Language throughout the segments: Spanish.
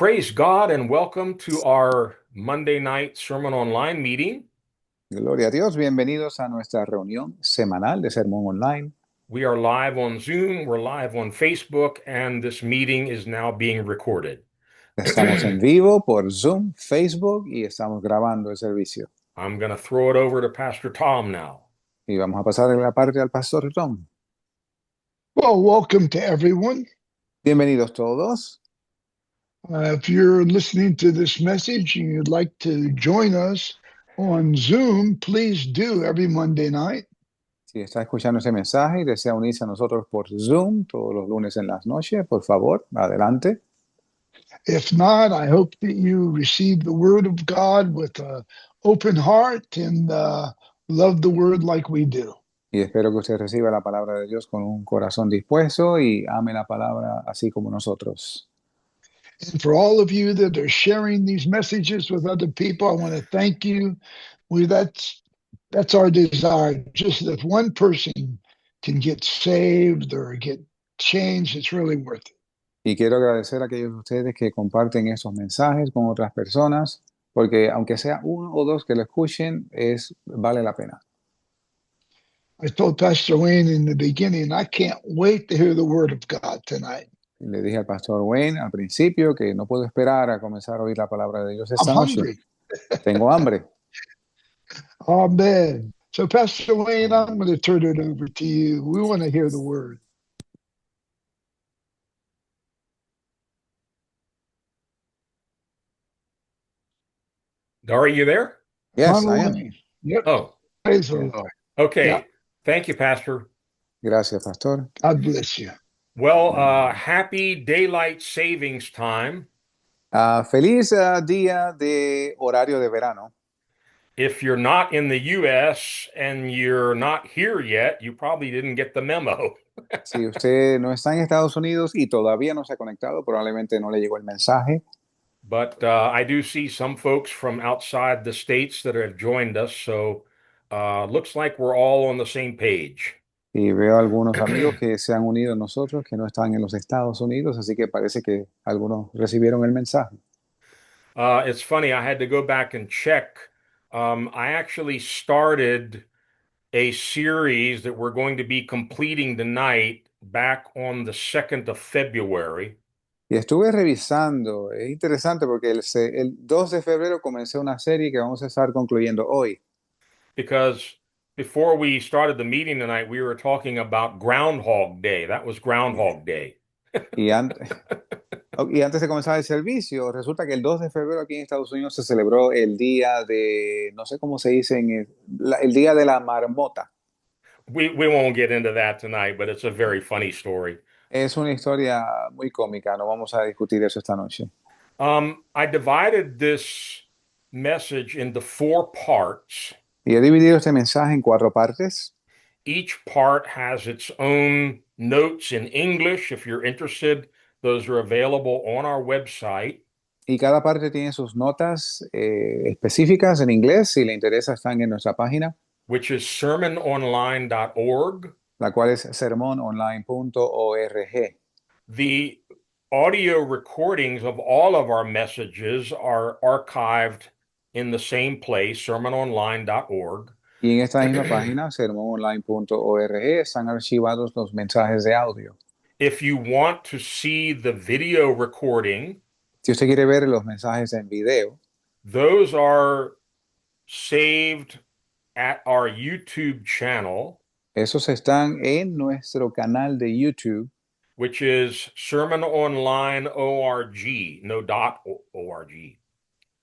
Praise God and welcome to our Monday night Sermon Online meeting. Gloria a Dios, bienvenidos a nuestra reunión semanal de Sermón Online. We are live on Zoom, we're live on Facebook, and this meeting is now being recorded. Estamos en vivo por Zoom, Facebook y estamos grabando el servicio. I'm going to throw it over to Pastor Tom now. Y vamos a pasar la parte al Pastor Tom. Well, welcome to everyone. Bienvenidos todos. If you're listening to this message and you'd like to join us on Zoom, please do every Monday night. Si está escuchando ese mensaje y desea unirse a nosotros por Zoom todos los lunes en las noches, por favor, adelante. If not, I hope that you receive the Word of God with an open heart and love the Word like we do. Y espero que usted reciba la palabra de Dios con un corazón dispuesto y ame la palabra así como nosotros. And for all of you that are sharing these messages with other people, I want to thank you. That's our desire. Just if one person can get saved or get changed, it's really worth it. Y quiero agradecer a aquellos de ustedes que comparten esos mensajes con otras personas, porque aunque sea uno o dos que lo escuchen, vale la pena. I told Pastor Wayne in the beginning, I can't wait to hear the Word of God tonight. Le dije al pastor Wayne al principio que no puedo esperar a comenzar a oír la palabra de Dios esta I'm noche. hungry. Tengo hambre. Amen. So, Pastor Wayne, I'm going to turn it over to you. We want to hear the Word. Are you there? Yes, On I the am. way. Yep. Oh, Praise the Yeah. Lord. okay. Yeah. Thank you, Pastor. Gracias, pastor. God bless you. Well, happy daylight savings time. Feliz día de horario de verano. If you're not in the U.S. and you're not here yet, you probably didn't get the memo. Si usted no está en Estados Unidos y todavía no se ha conectado, probablemente no le llegó el mensaje. But I do see some folks from outside the states that have joined us, so looks like we're all on the same page. Y veo algunos amigos que se han unido a nosotros que no están en los Estados Unidos, así que parece que algunos recibieron el mensaje. It's funny, I had to go back and check. I actually started a series that we're going to be completing tonight back on the 2nd of February. Y estuve revisando, es interesante porque el 2 de febrero comencé una serie que vamos a estar concluyendo hoy. Because before we started the meeting tonight, we were talking about Groundhog Day. That was Groundhog Day. Y, y antes de comenzar el servicio, resulta que el 2 de febrero aquí en Estados Unidos se celebró el día de, no sé cómo se dice, el día de la marmota. We won't get into that tonight, but it's a very funny story. Es una historia muy cómica, no vamos a discutir eso esta noche. I divided this message into 4 parts. Y he dividido este mensaje en 4 partes. Each part has its own notes in English. If you're interested, those are available on our website. Y cada parte tiene sus notas específicas en inglés. Si le interesa, están en nuestra página, which is sermononline.org. La cual es sermononline.org. The audio recordings of all of our messages are archived in the same place, sermononline.org. Y en esta misma página, sermononline.org, están archivados los mensajes de audio. If you want to see the video recording, si usted quiere ver los mensajes en video, those are saved at our YouTube channel. Esos están en nuestro canal de YouTube, which is Sermon Online ORG, no .org.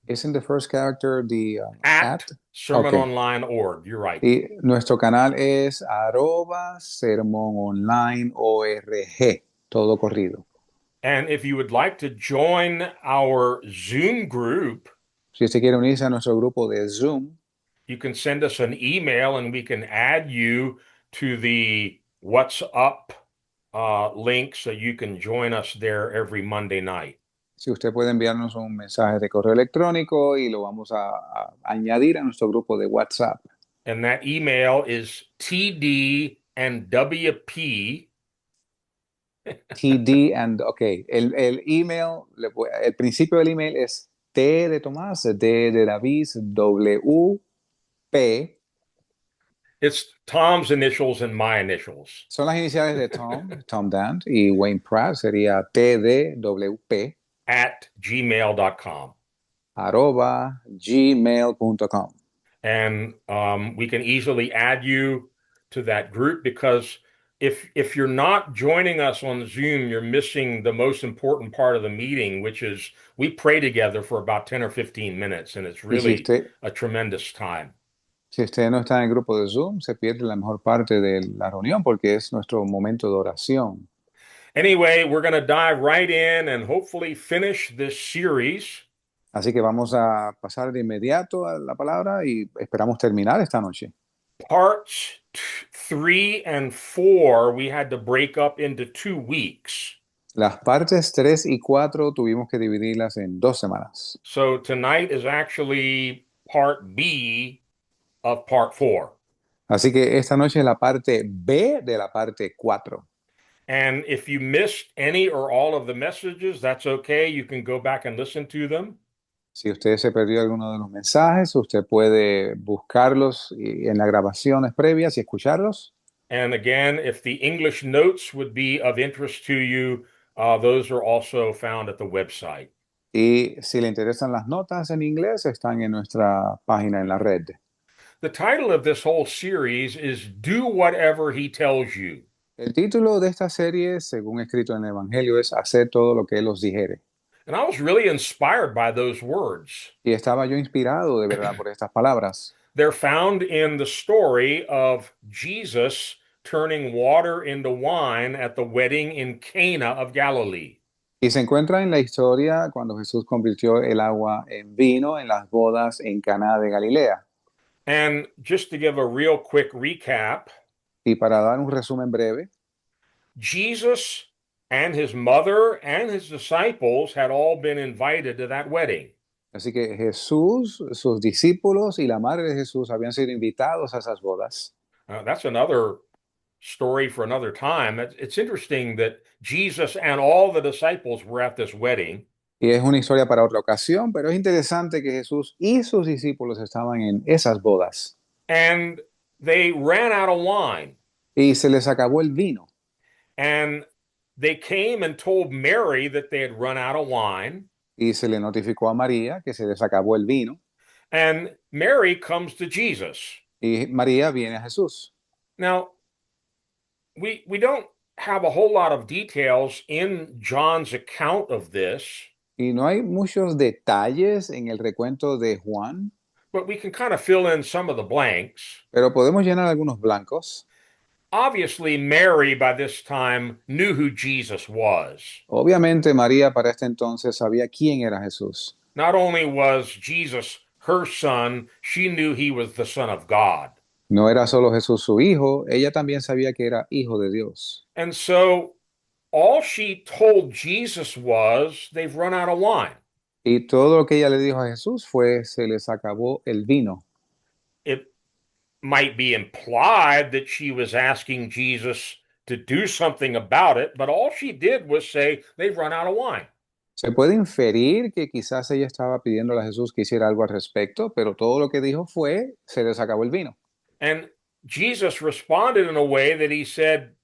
Isn't the first character the at Sermon Online org? You're right. Y nuestro canal es @sermononline.org, todo corrido. And if you would like to join our Zoom group, si usted quiere unirse a nuestro grupo de Zoom, you can send us an email and we can add you to the What's Up link so you can join us there every Monday night. Si usted puede enviarnos un mensaje de correo electrónico y lo vamos a añadir a nuestro grupo de WhatsApp. And that email is tdandwp TD and, ok, el email, el principio del email es T de Tomás, D de David, W, P. It's Tom's initials and my initials Son las iniciales de Tom, Tom Dant, y Wayne Pratt sería TDWP, @gmail.com. @gmail.com. And we can easily add you to that group because if you're not joining us on Zoom, you're missing the most important part of the meeting, which is we pray together for about 10 or 15 minutes, and it's Y really a tremendous time. si usted no está en el grupo de Zoom, se pierde la mejor parte de la reunión porque es nuestro momento de oración. Anyway, we're going to dive right in and hopefully finish this series. Así que vamos a pasar de inmediato a la palabra y esperamos terminar esta noche. Parts 3 and 4, we had to break up into 2 weeks. Las partes 3 y 4 tuvimos que dividirlas en 2 semanas. So tonight is actually part B of part 4. Así que esta noche es la parte B de la parte 4. And if you missed any or all of the messages, that's okay. You can go back and listen to them. Si usted se perdió alguno de los mensajes, usted puede buscarlos en las grabaciones previas y escucharlos. And again, if the English notes would be of interest to you, those are also found at the website. Y si le interesan las notas en inglés, están en nuestra página en la red. The title of this whole series is Do Whatever He Tells You. El título de esta serie, según escrito en el Evangelio, es Hacer todo lo que Él os dijere. And I was really inspired by those words. Y estaba yo inspirado de verdad por estas palabras. They're found in the story of Jesus turning water into wine at the wedding in Cana of Galilee. Y se encuentra en la historia cuando Jesús convirtió el agua en vino en las bodas en Caná de Galilea. And just to give a real quick recap, Y para dar un resumen breve, Jesus and his mother and his disciples had all been invited to that wedding. así que Jesús, sus discípulos y la madre de Jesús habían sido invitados a esas bodas. That's another story for another time. It's interesting that Jesus and all the disciples were at this wedding. Y es una historia para otra ocasión, pero es interesante que Jesús y sus discípulos estaban en esas bodas. And they ran out of wine. Y se les acabó el vino. And they came and told Mary that they had run out of wine. Y se le notificó a María que se les acabó el vino. And Mary comes to Jesus. Y María viene a Jesús. Now, we don't have a whole lot of details in John's account of this. Y no hay muchos detalles en el recuento de Juan, but we can kind of fill in some of the blanks. pero podemos llenar algunos blancos. Obviously, Mary by this time knew who Jesus was. Obviamente María para este entonces sabía quién era Jesús. Not only was Jesus her son, she knew he was the Son of God. No era solo Jesús su hijo, ella también sabía que era hijo de Dios. And so all she told Jesus was, they've run out of wine. Y todo lo que ella le dijo a Jesús fue, se les acabó el vino. It might be implied that she was asking Jesus to do something about it, but all she did was say, they've run out of wine. Se puede inferir que quizás ella estaba pidiéndole a Jesús que hiciera algo al respecto, pero todo lo que dijo fue, se les acabó el vino. And Jesus responded in a way that he said,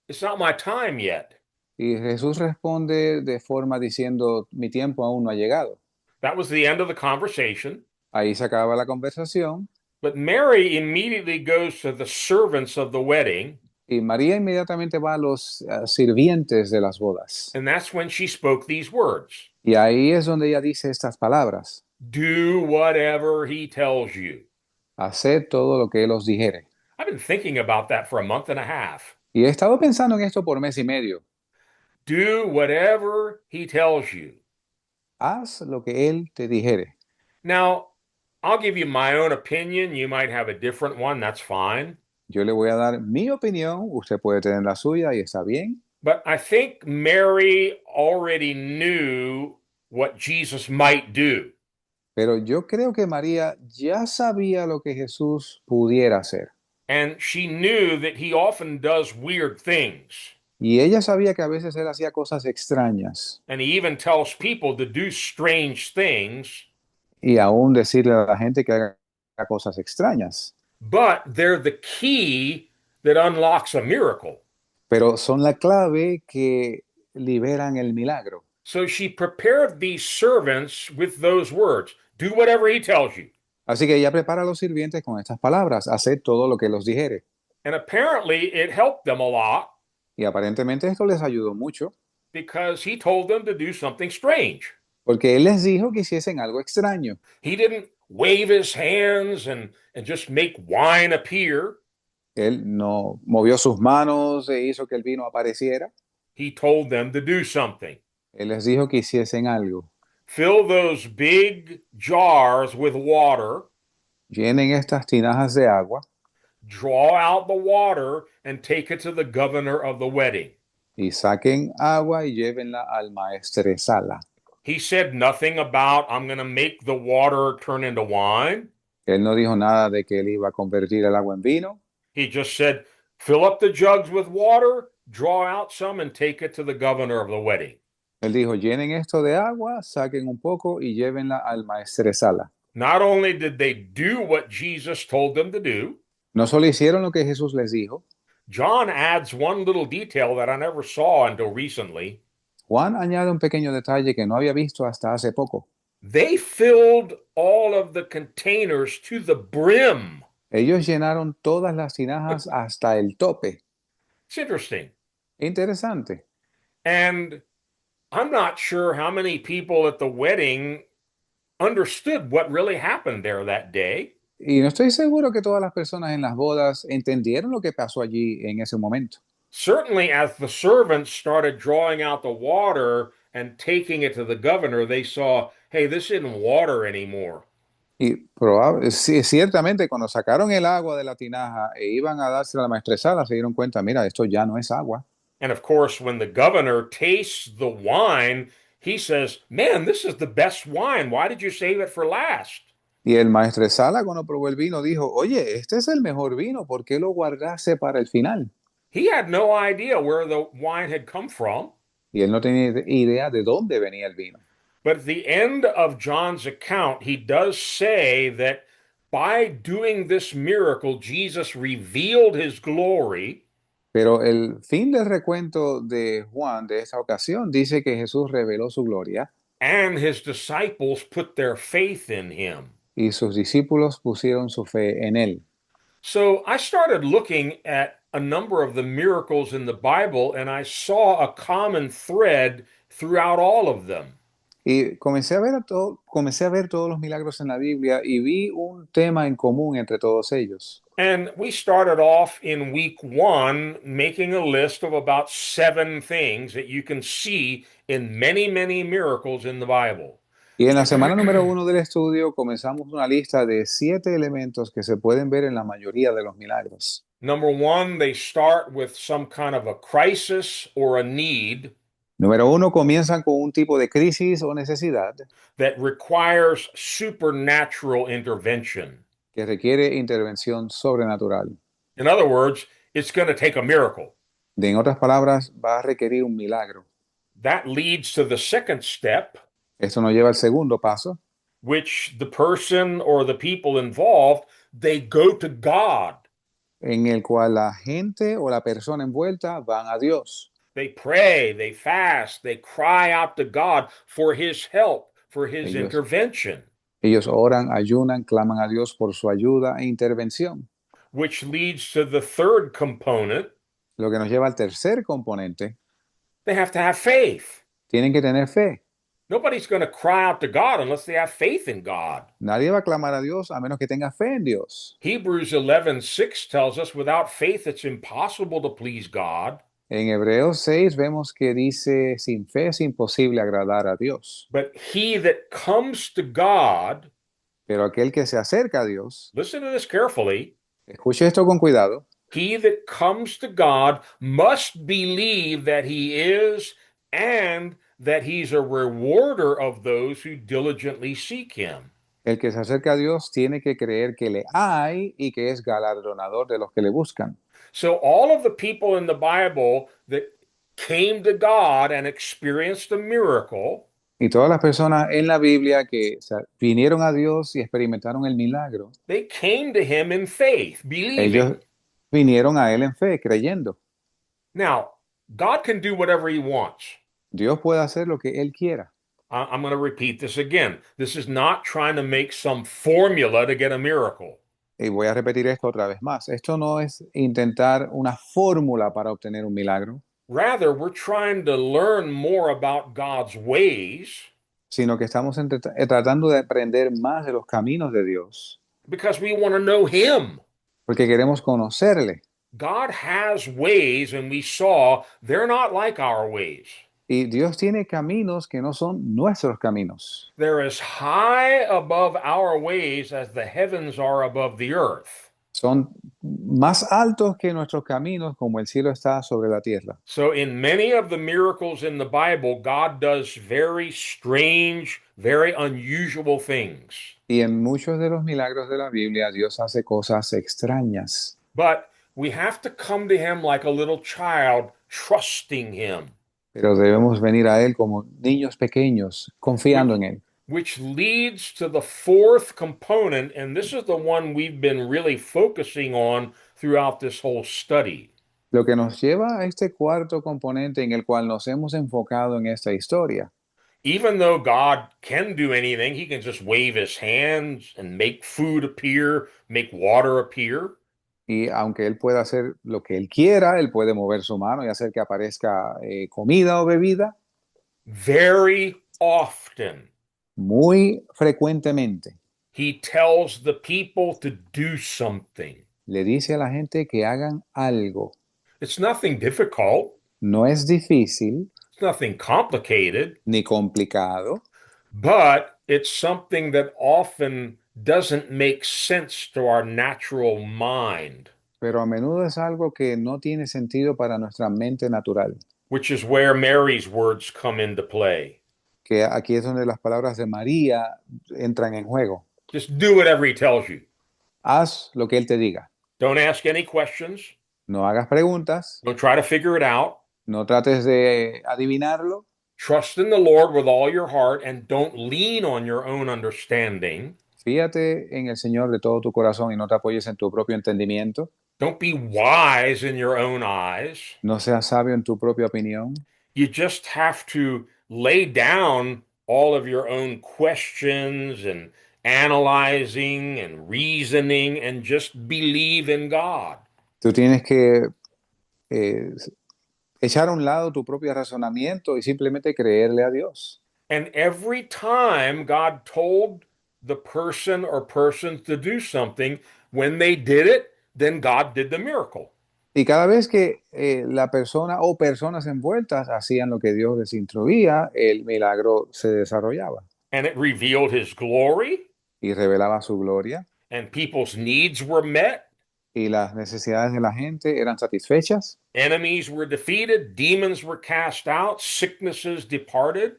it's not my time yet. Y Jesús responde de forma diciendo, mi tiempo aún no ha llegado. That was the end of the conversation. Ahí se acaba la conversación. But Mary immediately goes to the servants of the wedding. Y María inmediatamente va a los sirvientes de las bodas. And that's when she spoke these words. Y ahí es donde ella dice estas palabras. Do whatever he tells you. Haced todo lo que Él os dijere. I've been thinking about that for a month and a half. Y he estado pensando en esto por mes y medio. Do whatever he tells you. Haz lo que Él te dijere. Now, I'll give you my own opinion. You might have a different one. That's fine. Yo le voy a dar mi opinión. Usted puede tener la suya y está bien. But I think Mary already knew what Jesus might do. Pero yo creo que María ya sabía lo que Jesús pudiera hacer. And she knew that he often does weird things. Y ella sabía que a veces él hacía cosas extrañas And he even tells people to do strange things, y aún decirle a la gente que haga cosas extrañas, but they're the key that unlocks a miracle. pero son la clave que liberan el milagro. So she prepared these servants with those words: do whatever he tells you. Así que ella prepara a los sirvientes con estas palabras, haced todo lo que los dijere. And apparently it helped them a lot Y aparentemente esto les ayudó mucho, because he told them to do something strange. porque él les dijo que hiciesen algo extraño. He didn't wave his hands and just make wine appear. Él no movió sus manos e hizo que el vino apareciera. He told them to do something. Él les dijo que hiciesen algo. Fill those big jars with water, Llenen estas tinajas de agua draw out the water, and take it to the governor of the wedding. y saquen agua y llévenla al maestresala. He said nothing about, I'm going to make the water turn into wine. Él no dijo nada de que él iba a convertir el agua en vino. He just said, fill up the jugs with water, draw out some, and take it to the governor of the wedding. Él dijo, llenen esto de agua, saquen un poco y llévenla al maestresala. Not only did they do what Jesus told them to do, No solo hicieron lo que Jesús les dijo, John adds one little detail that I never saw until recently. Juan añade un pequeño detalle que no había visto hasta hace poco. They filled all of the containers to the brim. Ellos llenaron todas las tinajas hasta el tope. It's interesting. Interesante. And I'm not sure how many people at the wedding understood what really happened there that day. Y no estoy seguro que todas las personas en las bodas entendieron lo que pasó allí en ese momento. Certainly, as the servants started drawing out the water and taking it to the governor, they saw, hey, this isn't water anymore. Y sí, ciertamente cuando sacaron el agua de la tinaja e iban a dársela a la maestresala, se dieron cuenta, mira, esto ya no es agua. And of course, when the governor tastes the wine, he says, man, this is the best wine. Why did you save it for last? Y el maestresala cuando probó el vino dijo, oye, este es el mejor vino, ¿por qué lo guardaste para el final? He had no idea where the wine had come from. Y él no tenía idea de dónde venía el vino. But at the end of John's account, he does say that by doing this miracle, Jesus revealed his glory. Pero el fin del recuento de Juan de esta ocasión dice que Jesús reveló su gloria And his disciples put their faith in him. y sus discípulos pusieron su fe en él. So I started looking at a number of the miracles in the Bible, and I saw a common thread throughout all of them. Y comencé a ver todos los milagros en la Biblia y vi un tema en común entre todos ellos. And we started off in week 1 making a list of about 7 things that you can see in many, many miracles in the Bible. Y en la semana número 1 del estudio comenzamos una lista de 7 elementos que se pueden ver en la mayoría de los milagros. Number 1, they start with some kind of a crisis or a need Número 1, comienzan con un tipo de crisis o necesidad that requires supernatural intervention. que requiere intervención sobrenatural. In other words, it's going to take a miracle. En otras palabras, va a requerir un milagro. That leads to the second step, Esto nos lleva al segundo paso, which the person or the people involved, they go to God. en el cual la gente o la persona envuelta van a Dios. They pray, they fast, they cry out to God for his help, for his Ellos- intervention, Ellos oran, ayunan, claman a Dios por su ayuda e intervención. which leads to the third component. Lo que nos lleva al tercer componente, They have to have faith. tienen que tener fe. Nobody's going to cry out to God unless they have faith in God. Nadie va a clamar a Dios a menos que tenga fe en Dios. Hebrews 11:6 tells us without faith it's impossible to please God. En Hebreos 6 vemos que dice, sin fe es imposible agradar a Dios. But he that comes to God, Pero aquel que se acerca a Dios, listen to this carefully, escuche esto con cuidado, he that comes to God must believe that he is and that he's a rewarder of those who diligently seek him. el que se acerca a Dios tiene que creer que le hay y que es galardonador de los que le buscan. So all of the people in the Bible that came to God and experienced a miracle, Y todas las personas en la Biblia que vinieron a Dios y experimentaron el milagro, they came to him in faith, ellos believing. vinieron a Él en fe, creyendo. Now, God can do whatever he wants. Dios puede hacer lo que Él quiera. I'm going to repeat this again. This is not trying to make some formula to get a miracle. Y voy a repetir esto otra vez más. Esto no es intentar una fórmula para obtener un milagro, Rather, we're trying to learn more about God's ways sino que estamos tratando de aprender más de los caminos de Dios, because we want to know him. porque queremos conocerle. God has ways, and we saw they're not like our ways. Y Dios tiene caminos que no son nuestros caminos. They're as high above our ways as the heavens are above the earth. Son más altos que nuestros caminos, como el cielo está sobre la tierra. So, in many of the miracles in the Bible, God does very strange, very unusual things. Y en muchos de los milagros de la Biblia, Dios hace cosas extrañas. But we have to come to him like a little child, trusting him, Pero debemos venir a Él como niños pequeños, confiando en Él. which leads to the fourth component. And this is the one we've been really focusing on throughout this whole study. Lo que nos lleva a este cuarto componente en el cual nos hemos enfocado en esta historia. Even though God can do anything, he can just wave his hands and make food appear, make water appear. Y aunque Él pueda hacer lo que Él quiera, Él puede mover su mano y hacer que aparezca comida o bebida, Very often, muy frecuentemente he tells the people to do something. le dice a la gente que hagan algo. It's nothing difficult, No es difícil it's nothing complicated, ni complicado, but it's something that often doesn't make sense to our natural mind, pero a menudo es algo que no tiene sentido para nuestra mente natural. which is where Mary's words come into play. Que aquí es donde las palabras de María entran en juego. Just do whatever he tells you. Haz lo que Él te diga. Don't ask any questions. No hagas preguntas, Don't try to figure it out. no trates de adivinarlo. Trust in the Lord with all your heart and don't lean on your own understanding. Fíjate en el Señor de todo tu corazón y no te apoyes en tu propio entendimiento. Don't be wise in your own eyes. No seas sabio en tu propia opinión. You just have to lay down all of your own questions and analyzing and reasoning and just believe in God. Tú tienes que eh, echar a un lado tu propio razonamiento y simplemente creerle a Dios. And every time God told the person or persons to do something, when they did it, then God did the miracle. Y cada vez que la persona o personas envueltas hacían lo que Dios les instruía, el milagro se desarrollaba And it revealed his glory, y revelaba su gloria and people's needs were met, y las necesidades de la gente eran satisfechas, enemies were defeated, demons were cast out, sicknesses departed.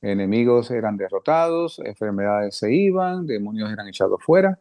enemigos eran derrotados, enfermedades se iban, demonios eran echados fuera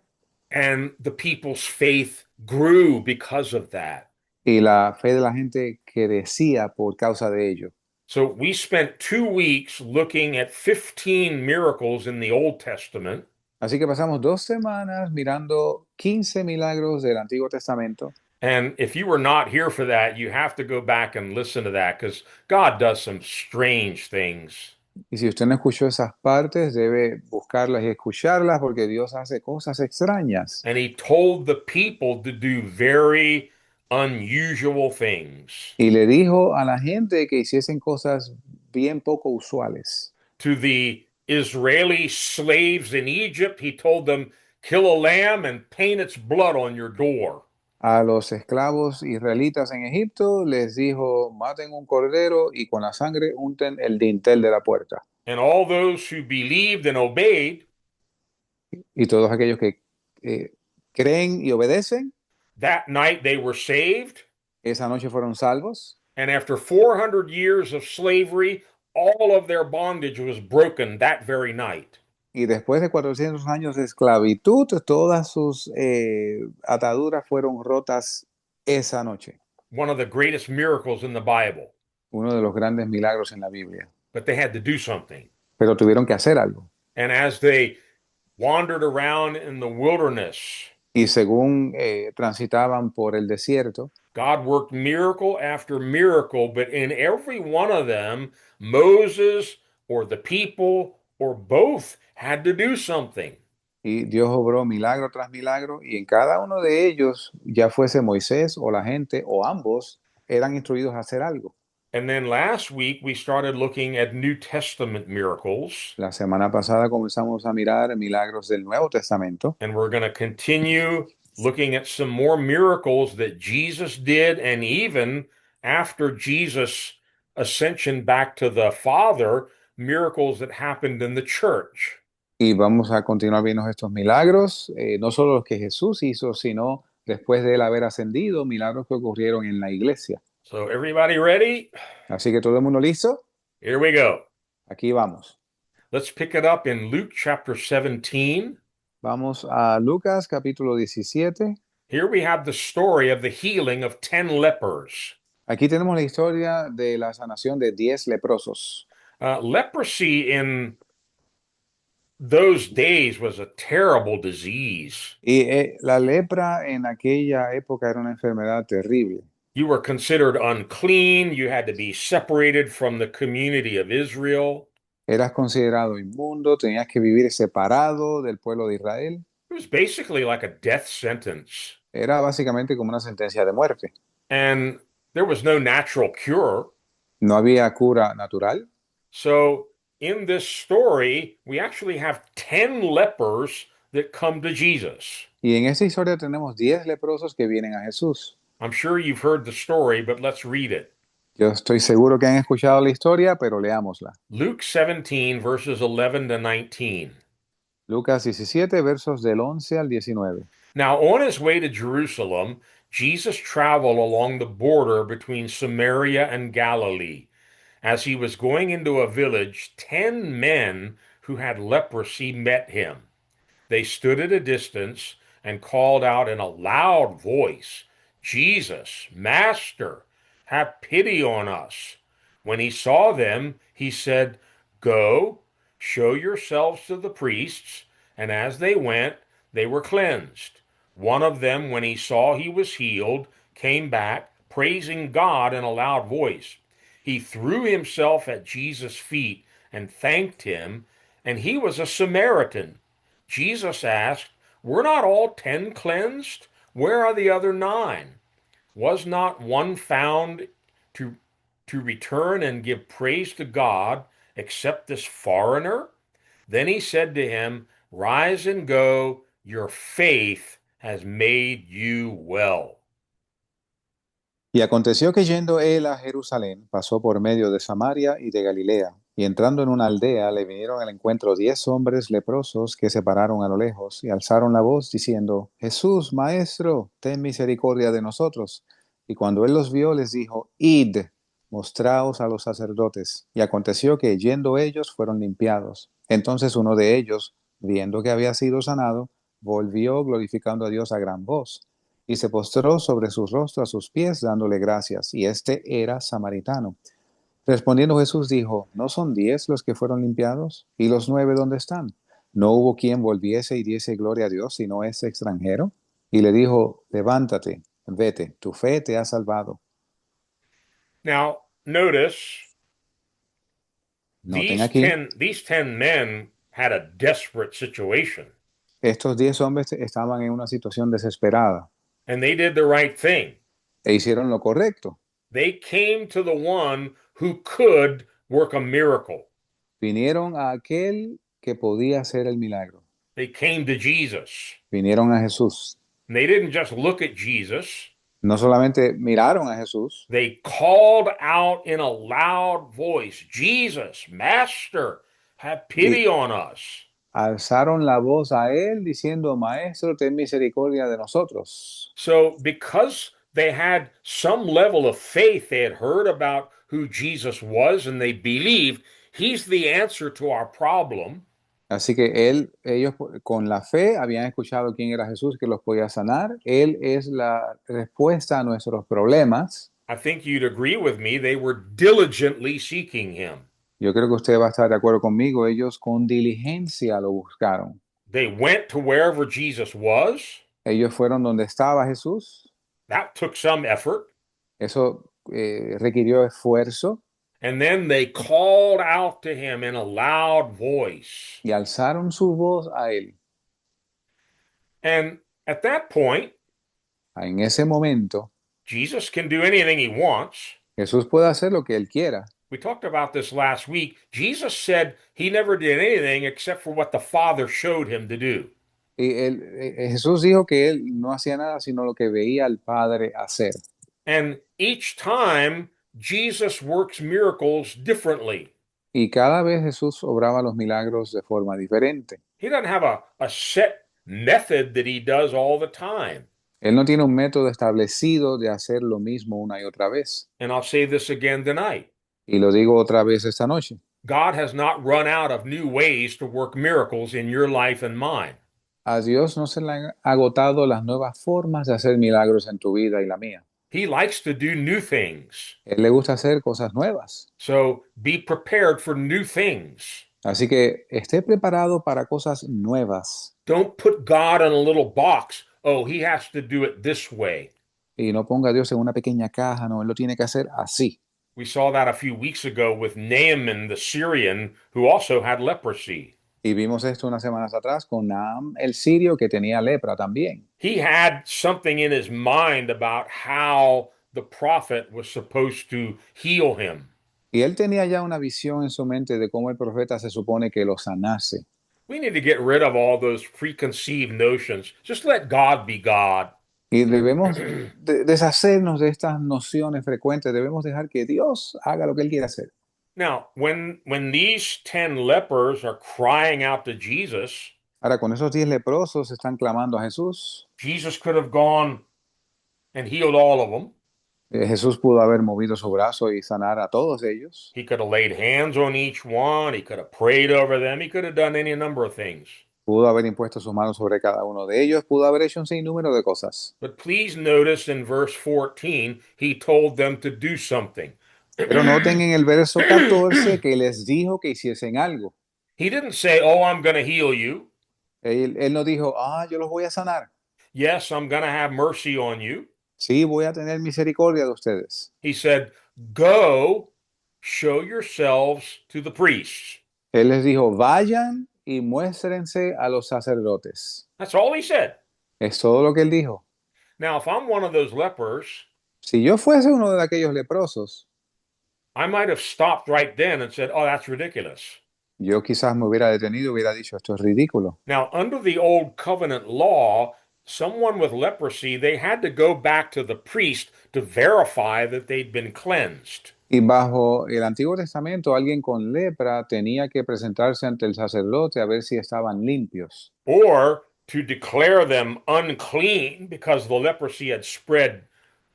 And the people's faith grew because of that. y la fe de la gente crecía por causa de ello. So we spent 2 weeks looking at 15 miracles in the Old Testament. Así que pasamos 2 semanas mirando 15 milagros del Antiguo Testamento. And if you were not here for that, you have to go back and listen to that because God does some strange things. Y si usted no escuchó esas partes, debe buscarlas y escucharlas porque Dios hace cosas extrañas. And he told the people to do very unusual things. Y le dijo a la gente que hiciesen cosas bien poco usuales. To the Israeli slaves in Egypt, he told them, kill a lamb and paint its blood on your door. A los esclavos israelitas en Egipto les dijo, maten un cordero y con la sangre unten el dintel de la puerta. And all those who believed and obeyed, Y todos aquellos que creen y obedecen, that night they were saved. esa noche fueron salvos. And after 400 years of slavery, all of their bondage was broken that very night. Y después de 400 años de esclavitud, todas sus ataduras fueron rotas esa noche. One of the greatest miracles in the Bible. uno de los grandes milagros en la Biblia. but they had to do something. Pero tuvieron que hacer algo. And as they wandered around in the wilderness, Y según transitaban por el desierto, God worked miracle after miracle, but in every one of them, Moses or the people or both had to do something. y Dios obró milagro tras milagro, y en cada uno de ellos, ya fuese Moisés o la gente o ambos, eran instruidos a hacer algo. And then last week, we started looking at New Testament miracles, La semana pasada comenzamos a mirar milagros del Nuevo Testamento, and we're going to continue looking at some more miracles that Jesus did, and even after Jesus' ascension back to the Father, miracles that happened in the church. y vamos a continuar viendo estos milagros, no solo los que Jesús hizo, sino después de él haber ascendido, milagros que ocurrieron en la iglesia. So, everybody ready? Así que todo el mundo listo, Here we go. aquí vamos. Let's pick it up in Luke chapter 17. Vamos a Lucas capítulo 17. Here we have the story of the healing of 10 lepers. Aquí tenemos la historia de la sanación de 10 leprosos. Leprosy in those days was a terrible disease. Y la lepra en aquella época era una enfermedad terrible. You were considered unclean. You had to be separated from the community of Israel. Eras considerado inmundo, tenías que vivir separado del pueblo de Israel. It was basically like a death sentence. Era básicamente como una sentencia de muerte. And there was no natural cure. No había cura natural. So in this story, we actually have 10 lepers that come to Jesus. Y en esta historia tenemos 10 leprosos que vienen a Jesús. I'm sure you've heard the story, but let's read it. Yo estoy seguro que han escuchado la historia, pero leámosla. Luke 17, verses 11 to 19. Lucas 17, versos del 11 al 19. Now, on his way to Jerusalem, Jesus traveled along the border between Samaria and Galilee. As he was going into a village, 10 men who had leprosy met him. They stood at a distance and called out in a loud voice, Jesus, Master, have pity on us. When he saw them, he said, Go, show yourselves to the priests. And as they went, they were cleansed. One of them, when he saw he was healed, came back, praising God in a loud voice. He threw himself at Jesus' feet and thanked him, and he was a Samaritan. Jesus asked, Were not all 10 cleansed? Where are the other 9? Was not one found to, to return and give praise to God except this foreigner? Then he said to him, Rise and go, your faith has made you well. Y aconteció que yendo él a Jerusalén, pasó por medio de Samaria y de Galilea, y entrando en una aldea le vinieron al encuentro 10 hombres leprosos que se pararon a lo lejos y alzaron la voz diciendo, Jesús, Maestro, ten misericordia de nosotros. Y cuando él los vio, les dijo, Id, mostraos a los sacerdotes. Y aconteció que yendo ellos fueron limpiados. Entonces uno de ellos, viendo que había sido sanado, volvió glorificando a Dios a gran voz. Y se postró sobre su rostro a sus pies, dándole gracias. Y este era samaritano. Respondiendo Jesús dijo, ¿no son 10 los que fueron limpiados? ¿Y los 9 dónde están? ¿No hubo quien volviese y diese gloria a Dios, sino ese extranjero? Y le dijo, levántate, vete, tu fe te ha salvado. Now, notice Noten aquí, these 10 men had a desperate situation, estos 10 hombres estaban en una situación desesperada and they did the right thing. e hicieron lo correcto. They came to the one who could work a miracle. Vinieron a aquel que podía hacer el milagro. They came to Jesus. Vinieron a Jesús. And they didn't just look at Jesus. No solamente miraron a Jesús, They called out in a loud voice, Jesus, Master, have pity on us. alzaron la voz a él diciendo, Maestro, ten misericordia de nosotros. So because they had some level of faith, they had heard about who Jesus was and they believed he's the answer to our problem. Así que ellos con la fe habían escuchado quién era Jesús, que los podía sanar. Él es la respuesta a nuestros problemas. I think you'd agree with me, they were diligently seeking him. Yo creo que usted va a estar de acuerdo conmigo, ellos con diligencia lo buscaron. They went to wherever Jesus was. Ellos fueron donde estaba Jesús. That took some effort. Eso requirió esfuerzo And then they called out to him in a loud voice. y alzaron su voz a él. And at that point, En ese momento, Jesus can do anything he wants. Jesús puede hacer lo que él quiera. We talked about this last week. Jesus said he never did anything except for what the Father showed him to do. Y Jesús dijo que él no hacía nada sino lo que veía al Padre hacer. And each time, Jesus works miracles differently. Y cada vez Jesús obraba los milagros de forma diferente. He doesn't have a set method that he does all the time. Él no tiene un método establecido de hacer lo mismo una y otra vez. And I'll say this again tonight. Y lo digo otra vez esta noche. God has not run out of new ways to work miracles in your life and mine. A Dios no se le han agotado las nuevas formas de hacer milagros en tu vida y la mía. He likes to do new things. Él le gusta hacer cosas nuevas. So be prepared for new things. Así que esté preparado para cosas nuevas. Don't put God in a little box. Oh, he has to do it this way. Y no ponga a Dios en una pequeña caja, no, Él lo tiene que hacer así. We saw that a few weeks ago with Naaman the Syrian, who also had leprosy. Y vimos esto unas semanas atrás con Naam el sirio que tenía lepra también. He had something in his mind about how the prophet was supposed to heal him. Y él tenía ya una visión en su mente de cómo el profeta se supone que lo sanase. We need to get rid of all those preconceived notions. Just let God be God. Y debemos deshacernos de estas nociones frecuentes. Debemos dejar que Dios haga lo que Él quiere hacer. Now, when these 10 lepers are crying out to Jesus, Ahora, con esos 10 leprosos están clamando a Jesús. Jesus could have gone and healed all of them. Jesús pudo haber movido su brazo y sanar a todos ellos. He could have laid hands on each one. He could have prayed over them. He could have done any number of things. Pudo haber impuesto sus manos sobre cada uno de ellos. Pudo haber hecho un sinnúmero de cosas. But please notice in verse 14, he told them to do something. Pero noten en el verso 14 que les dijo que hiciesen algo. He didn't say, "Oh, I'm going to heal you." Él no dijo, yo los voy a sanar. Yes, I'm going to have mercy on you. Sí, voy a tener misericordia de ustedes. He said, "Go, show yourselves to the priests." Él les dijo, vayan y muéstrense a los sacerdotes. That's all he said. Es todo lo que él dijo. Now, if I'm one of those lepers, Si yo fuese uno de aquellos leprosos, I might have stopped right then and said, "Oh, that's ridiculous." yo quizás me hubiera detenido y hubiera dicho, esto es ridículo. Now, under the old covenant law, someone with leprosy, they had to go back to the priest to verify that they'd been cleansed. Y bajo el Antiguo Testamento, alguien con lepra tenía que presentarse ante el sacerdote a ver si estaban limpios. Or to declare them unclean because the leprosy had spread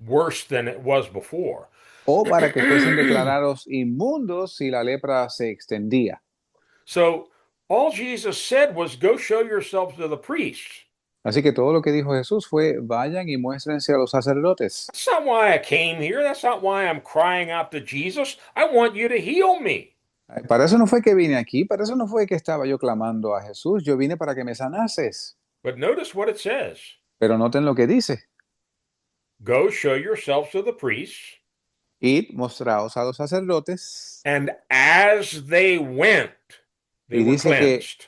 worse than it was before. O para que fuesen declarados inmundos si la lepra se extendía. So all Jesus said was, "Go show yourselves to the priests." Así que todo lo que dijo Jesús fue, vayan y muéstrense a los sacerdotes. That's not why I came here. That's not why I'm crying out to Jesus. I want you to heal me. Para eso no fue que vine aquí, para eso no fue que estaba yo clamando a Jesús, yo vine para que me sanases. But notice what it says. Pero noten lo que dice, Go show yourselves to the priests. id, mostraos a los sacerdotes, And as they went, they Y were dice que- cleansed.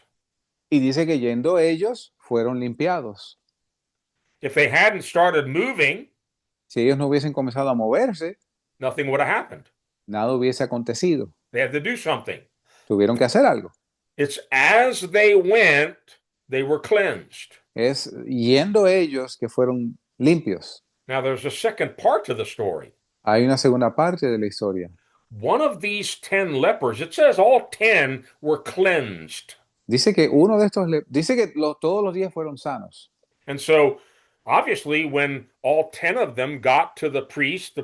y dice que yendo ellos, fueron limpiados. If they hadn't started moving, Si ellos no hubiesen comenzado a moverse, nothing would have happened. nada hubiese acontecido. They had to do something. Tuvieron que hacer algo. It's as they went, they were cleansed. Es yendo ellos que fueron limpios. Now, there's a second part to the story. Hay una segunda parte de la historia. One of these 10 lepers, it says all 10 were cleansed. Dice que uno de estos, dice que todos los días fueron sanos. And so, obviously, when all 10 of them got to the priest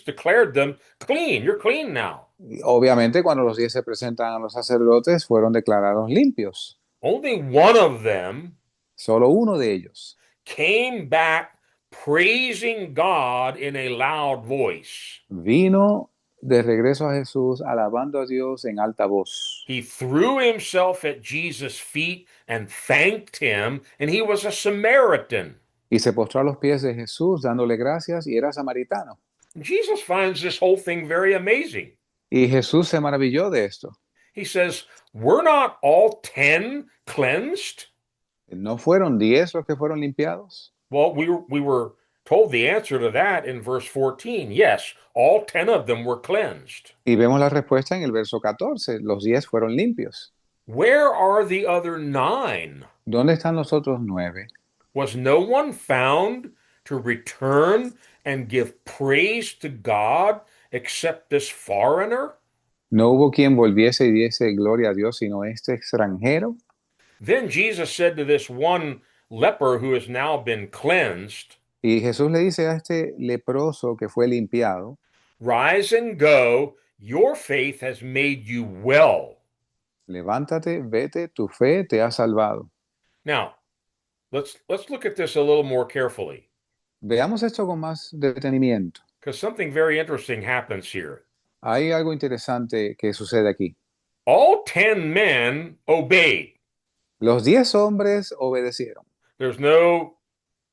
declared them clean. You're clean now. Y obviamente, cuando los 10 se presentan a los sacerdotes, fueron declarados limpios. Only one of them Solo uno de ellos came back praising God in a loud voice. Vino de regreso a Jesús alabando a Dios en alta voz. He threw himself at Jesus' feet and thanked him, and he was a Samaritan. Y se postró a los pies de Jesús dándole gracias y era samaritano. Jesus finds this whole thing very amazing. Y Jesús se maravilló de esto. He says, "Were not all 10 cleansed?" ¿No fueron 10 los que fueron limpiados? Well, we were told the answer to that in verse 14. Yes, all 10 of them were cleansed. Y vemos la respuesta en el verso 14. Los 10 fueron limpios. Where are the other 9? ¿Dónde están los otros 9? Was no one found to return and give praise to God except this foreigner? ¿No hubo quien volviese y diese gloria a Dios sino este extranjero? Then Jesus said to this one leper who has now been cleansed, Y Jesús le dice a este leproso que fue limpiado, "Rise and go, your faith has made you well." levántate, vete, tu fe te ha salvado. Now, let's look at this a little more carefully, Veamos esto con más detenimiento. because something very interesting happens here. Hay algo interesante que sucede aquí. All 10 men obeyed. Los 10 hombres obedecieron. There's no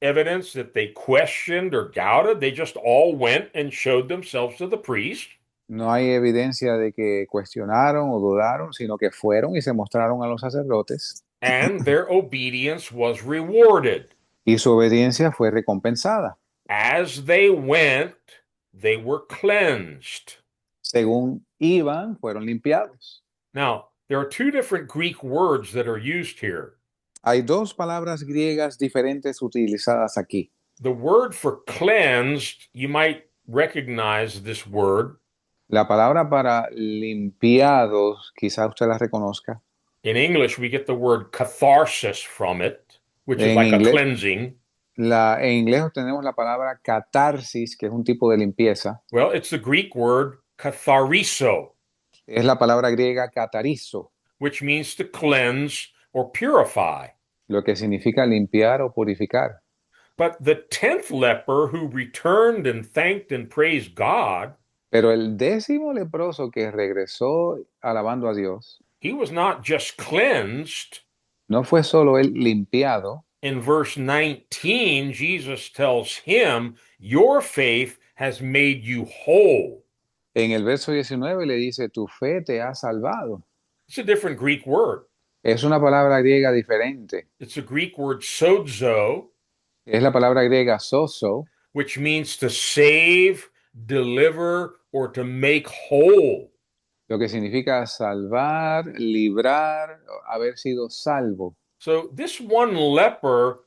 evidence that they questioned or doubted. They just all went and showed themselves to the priest. No hay evidencia de que cuestionaron o dudaron, sino que fueron y se mostraron a los sacerdotes And their obedience was rewarded. y su obediencia fue recompensada. As they went, they were cleansed. Según iban, fueron limpiados. Now, there are 2 different Greek words that are used here. Hay dos palabras griegas diferentes utilizadas aquí. The word for cleansed, you might recognize this word. La palabra para limpiados, quizá usted la reconozca. In English, we get the word catharsis from it, which is En like a inglés- cleansing. En inglés tenemos la palabra catarsis, que es un tipo de limpieza. Well, it's the Greek word kathariso, Es la palabra griega catarizo, which means to cleanse or purify. lo que significa limpiar o purificar. But the 10th leper who returned and thanked and praised God, Pero el 10º leproso que regresó alabando a Dios, he was not just cleansed. no fue solo él limpiado. In verse 19, Jesus tells him, "Your faith has made you whole." En el verso 19 le dice, tu fe te ha salvado. It's a different Greek word. Es una palabra griega diferente. It's a Greek word sozo, Es la palabra griega sozo, which means to save, deliver, or to make whole. lo que significa salvar, librar, haber sido salvo. So this one leper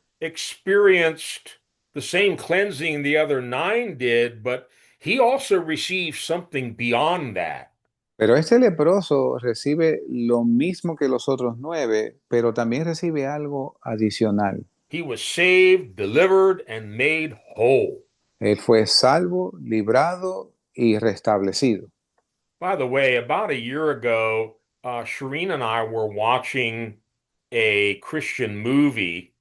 experienced the same cleansing the other 9 did, but he also received something beyond that. Pero este leproso recibe lo mismo que los otros 9, pero también recibe algo adicional. He was saved, delivered, and made whole. Él fue salvo, librado y restablecido. By the way, about a year ago, Shireen and I were watching a Christian movie,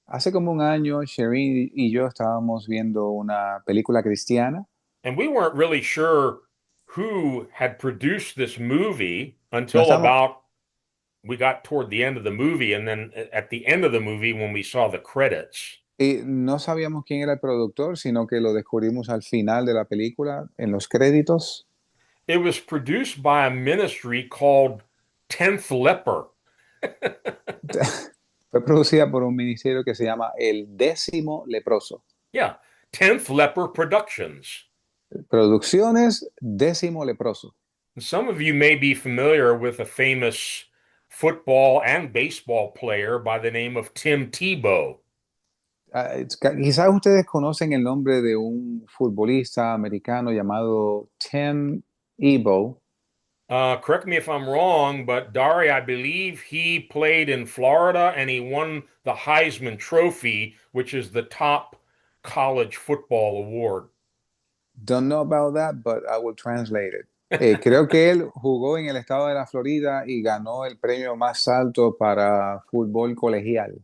Hace como un año, Shereen y yo estábamos viendo una película cristiana and we weren't really sure who had produced this movie until No estamos- about we got toward the end of the movie, and then at the end of the movie when we saw the credits. y no sabíamos quién era el productor, sino que lo descubrimos al final de la película, en los créditos. It was produced by a ministry called 10th Leper. Fue producida por un ministerio que se llama El 10º Leproso. Yeah, 10th Leper Productions. Producciones 10º Leproso. And some of you may be familiar with a famous football and baseball player by the name of Tim Tebow. Quizás ustedes conocen el nombre de un futbolista americano llamado Tim Tebow. Correct me if I'm wrong, but Dari, I believe he played in Florida and he won the Heisman Trophy, which is the top college football award. Don't know about that, but I will translate it. Creo que él jugó en el estado de la Florida y ganó el premio más alto para fútbol colegial.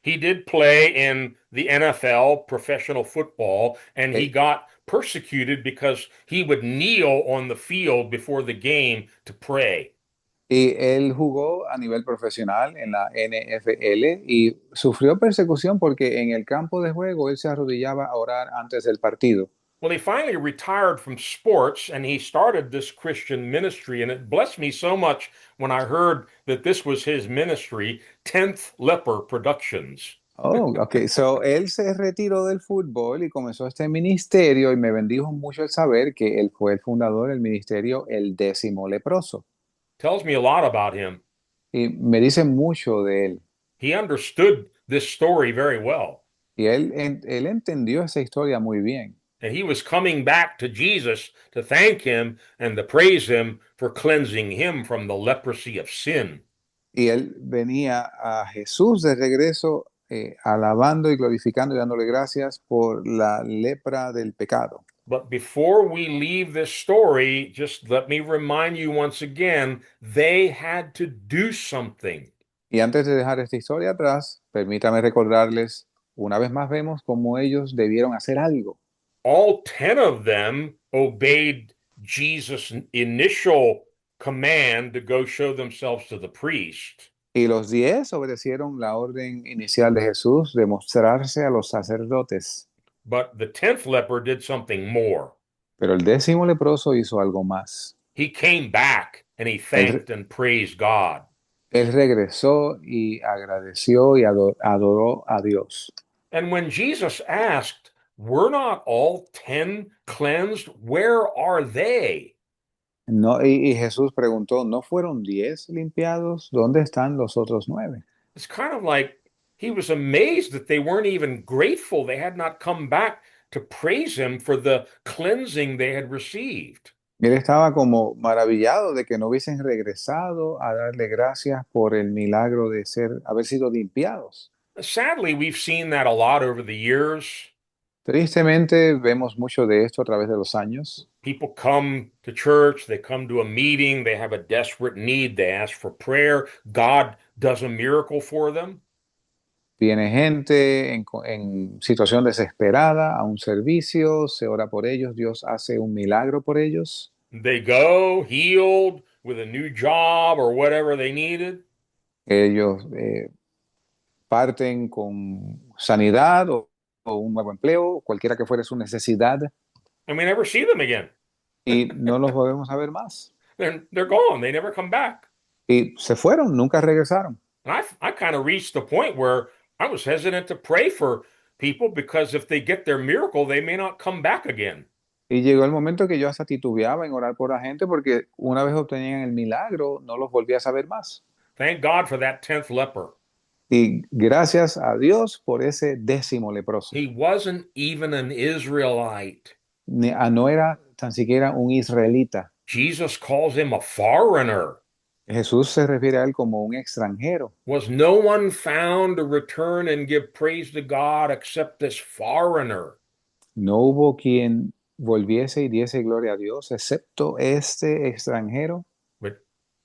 He did play in the NFL, professional football, and he Eh, got persecuted because he would kneel on the field before the game to pray. Y él jugó a nivel profesional en la NFL y sufrió persecución porque en el campo de juego él se arrodillaba a orar antes del partido. Well, he finally retired from sports and he started this Christian ministry. And it blessed me so much when I heard that this was his ministry, 10th Leper Productions. Oh, ok. So, él se retiró del fútbol y comenzó este ministerio y me bendijo mucho el saber que él fue el fundador del ministerio El Décimo Leproso. Tells me a lot about him. Y me dice mucho de él. He understood this story very well. Y él entendió esa historia muy bien. And he was coming back to Jesus to thank him and to praise him for cleansing him from the leprosy of sin. Y él venía a Jesús de regreso, alabando y glorificando y dándole gracias por la lepra del pecado. But before we leave this story, just let me remind you once again, they had to do something. Y antes de dejar esta historia atrás, permítame recordarles, una vez más vemos cómo ellos debieron hacer algo. All 10 of them obeyed Jesus' initial command to go show themselves to the priest. Y los 10 obedecieron la orden inicial de Jesús de mostrarse a los sacerdotes. But the 10th leper did something more. Pero el 10º leproso hizo algo más. He came back and he Él, thanked and praised God. él regresó y agradeció y adoró a Dios. And when Jesus asked, "Were not all 10 cleansed? Where are they?" No, y Jesús preguntó, ¿no fueron 10 limpiados? ¿Dónde están los otros 9? It's kind of like he was amazed that they weren't even grateful. They had not come back to praise him for the cleansing they had received. Él estaba como maravillado de que no hubiesen regresado a darle gracias por el milagro de haber sido limpiados. Sadly, we've seen that a lot over the years. Tristemente vemos mucho de esto a través de los años. People come to church, they come to a meeting, they have a desperate need, they ask for prayer. God does a miracle for them. Viene gente en situación desesperada a un servicio, se ora por ellos, Dios hace un milagro por ellos. They go healed with a new job or whatever they needed. Ellos parten con sanidad o un nuevo empleo, cualquiera que fuera su necesidad, And we never see them again. y no los volvemos a ver más. They're gone. They never come back. Y se fueron, nunca regresaron. And I kind of reached the point where I was hesitant to pray for people because if they get their miracle, they may not come back again. Y llegó el momento que yo hasta titubeaba en orar por la gente porque una vez obtenían el milagro, no los volví a saber más. Thank God for that 10th leper. Y gracias a Dios por ese 10º leproso. He wasn't even an Israelite. No era tan siquiera un israelita. Jesus calls him a foreigner. Jesús se refiere a él como un extranjero. Was no one found to return and give praise to God except this foreigner? No hubo quien volviese y diese gloria a Dios, excepto este extranjero. But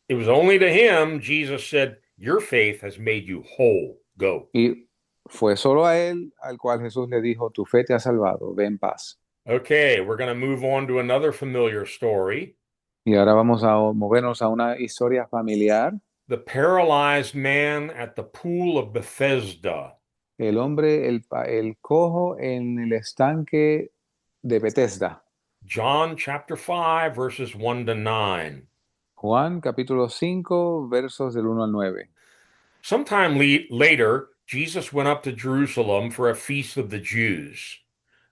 it was only to him Jesus said, "Your faith has made you whole. Go." Y fue solo a él al cual Jesús le dijo, tu fe te ha salvado, ve en paz. Okay, we're going to move on to another familiar story. Y ahora vamos a movernos a una historia familiar. The paralyzed man at the pool of Bethesda. El hombre, el cojo en el estanque de Bethesda. John chapter 5, verses 1 to 9. Juan capítulo 5, versos del 1 al 9. Sometime later, Jesus went up to Jerusalem for a feast of the Jews.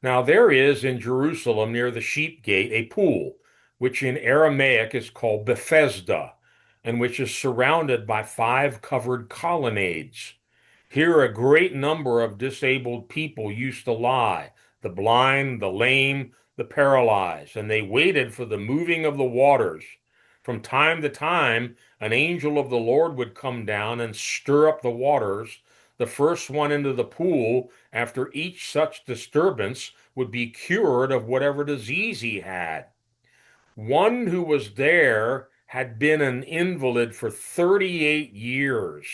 Now there is in Jerusalem near the sheep gate a pool, which in Aramaic is called Bethesda, and which is surrounded by 5 covered colonnades. Here a great number of disabled people used to lie, the blind, the lame, the paralyzed, and they waited for the moving of the waters. From time to time, an angel of the Lord would come down and stir up the waters. The first one into the pool, after each such disturbance, would be cured of whatever disease he had. One who was there had been an invalid for 38 years.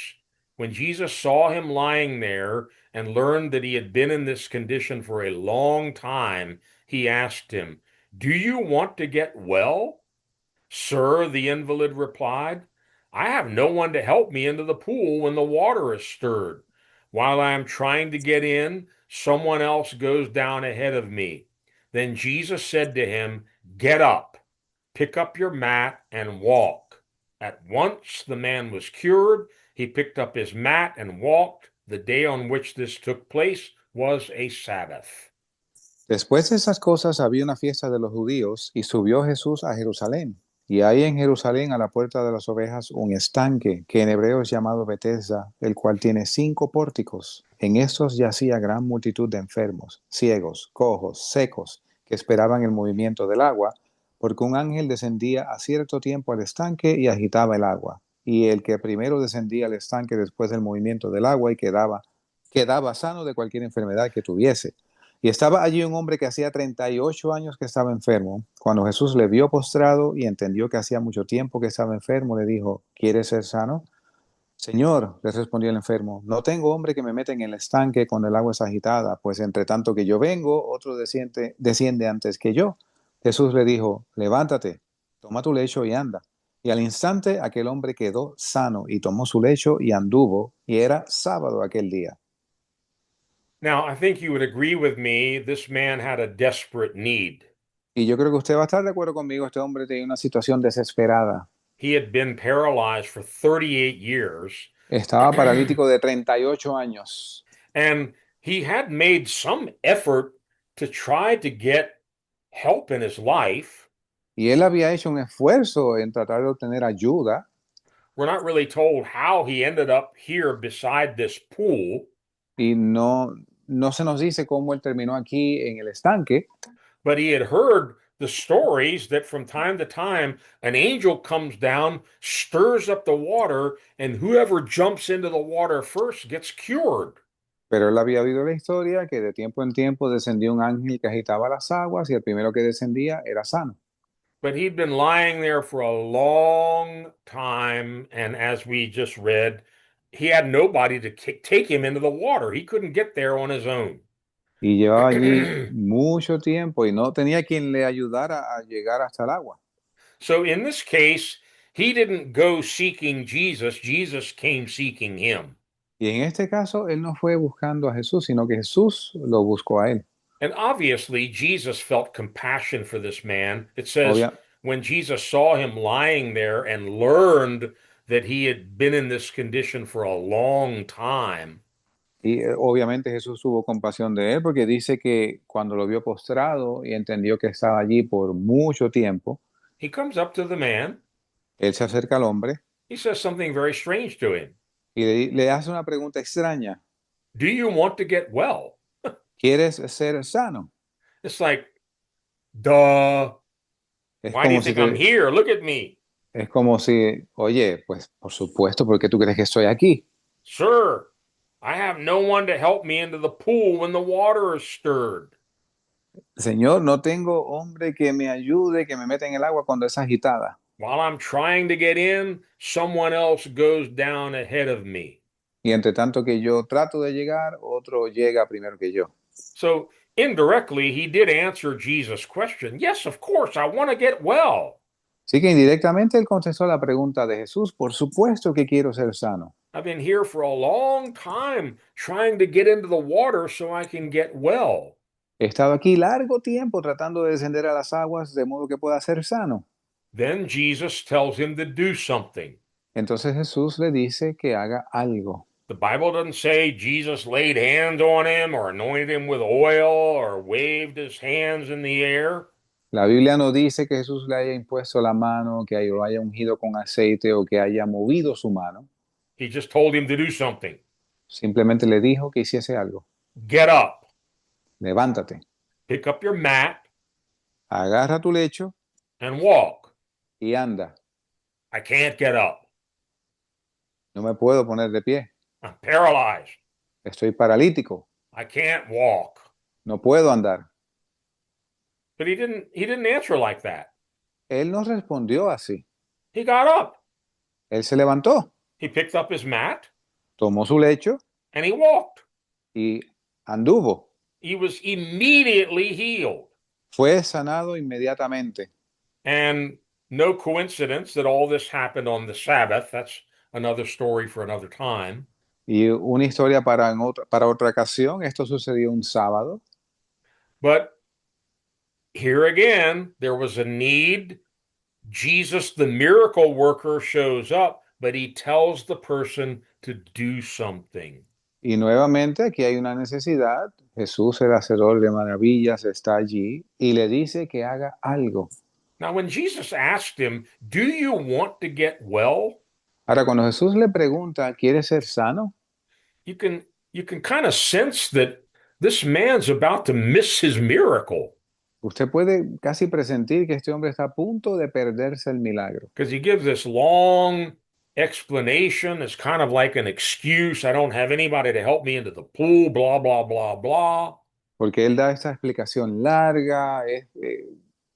When Jesus saw him lying there and learned that he had been in this condition for a long time, he asked him, "Do you want to get well?" "Sir," the invalid replied, "I have no one to help me into the pool when the water is stirred. While I am trying to get in, someone else goes down ahead of me." Then Jesus said to him, "Get up, pick up your mat, and walk." At once the man was cured. He picked up his mat and walked. The day on which this took place was a Sabbath. Después de esas cosas había una fiesta de los judíos y subió Jesús a Jerusalén. Y hay en Jerusalén a la puerta de las ovejas un estanque que en hebreo es llamado Betesda, el cual tiene 5 pórticos. En estos yacía gran multitud de enfermos, ciegos, cojos, secos, que esperaban el movimiento del agua, porque un ángel descendía a cierto tiempo al estanque y agitaba el agua. Y el que primero descendía al estanque después del movimiento del agua y quedaba sano de cualquier enfermedad que tuviese. Y estaba allí un hombre que hacía 38 años que estaba enfermo. Cuando Jesús le vio postrado y entendió que hacía mucho tiempo que estaba enfermo, le dijo, ¿quieres ser sano? Señor, le respondió el enfermo, no tengo hombre que me meta en el estanque cuando el agua es agitada, pues entre tanto que yo vengo, otro desciende antes que yo. Jesús le dijo, levántate, toma tu lecho y anda. Y al instante aquel hombre quedó sano y tomó su lecho y anduvo, y era sábado aquel día. Now, I think you would agree with me, this man had a desperate need. Y yo creo que usted va a estar de acuerdo conmigo, este hombre tenía una situación desesperada. He had been paralyzed for 38 years, Estaba paralítico de 38 años and he had made some effort to try to get help in his life. y él había hecho un esfuerzo en tratar de obtener ayuda. We're not really told how he ended up here beside this pool, Y no se nos dice cómo él terminó aquí en el estanque, but he had heard the stories that from time to time an angel comes down, stirs up the water, and whoever jumps into the water first gets cured. pero él había oído la historia que de tiempo en tiempo descendía un ángel que agitaba las aguas y el primero que descendía era sano. But he'd been lying there for a long time, and as we just read, he had nobody to take him into the water. He couldn't get there on his own. Y llevaba allí mucho tiempo y no tenía quien le ayudara a llegar hasta el agua. So in this case, he didn't go seeking Jesus, Jesus came seeking him. Y en este caso, él no fue buscando a Jesús, sino que Jesús lo buscó a él. And obviously, Jesus felt compassion for this man. It says, Obvia- when Jesus saw him lying there and learned that he had been in this condition for a long time, Y obviamente Jesús tuvo compasión de él porque dice que cuando lo vio postrado y entendió que estaba allí por mucho tiempo, he comes up to the man. él se acerca al hombre He says something very strange to him. y le hace una pregunta extraña. Do you want to get well? ¿Quieres ser sano? It's like, duh. Es Why do you como si think I'm here? Look at me. es como si, oye, pues por supuesto, ¿por qué tú crees que estoy aquí? Sir, I have no one to help me into the pool when the water is stirred. Señor, no tengo hombre que me ayude, que me meta en el agua cuando es agitada. While I'm trying to get in, someone else goes down ahead of me. Y entre tanto que yo trato de llegar, otro llega primero que yo. So indirectly, he did answer Jesus' question. Yes, of course, I want to get well. Así que indirectamente él contestó la pregunta de Jesús, por supuesto que quiero ser sano. I've been here for a long time trying to get into the water so I can get well. He estado aquí largo tiempo tratando de descender a las aguas de modo que pueda ser sano. Then Jesus tells him to do something. Entonces Jesús le dice que haga algo. The Bible doesn't say Jesus laid hands on him or anointed him with oil or waved his hands in the air. La Biblia no dice que Jesús le haya impuesto la mano, que lo haya ungido con aceite o que haya movido su mano. He just told him to do something. Simplemente le dijo que hiciese algo. Get up, Levántate, pick up your mat, agarra tu lecho and walk. y anda. I can't get up. No me puedo poner de pie. I'm paralyzed. Estoy paralítico. I can't walk. No puedo andar. But he didn't answer like that. Él no respondió así. He got up. Él se levantó, He picked up his mat, tomó su lecho and he walked. y anduvo. He was immediately healed. Fue sanado inmediatamente. And no coincidence that all this happened on the Sabbath. That's another story for another time. Y una historia para otra ocasión, esto sucedió un sábado. But here again, there was a need. Jesus, the miracle worker, shows up, but he tells the person to do something. Y nuevamente aquí hay una necesidad. Jesús, el hacedor de maravillas, está allí y le dice que haga algo. Now, when Jesus asked him, "Do you want to get well?" Ahora, cuando Jesús le pregunta, ¿quieres ser sano? you can you can kind of sense that this man's about to miss his miracle Usted puede casi presentir que este hombre está a punto de perderse el milagro, because he gives this long explanation. It's kind of like an excuse. I don't have anybody to help me into the pool, blah, blah, blah, blah. porque él da esta explicación larga,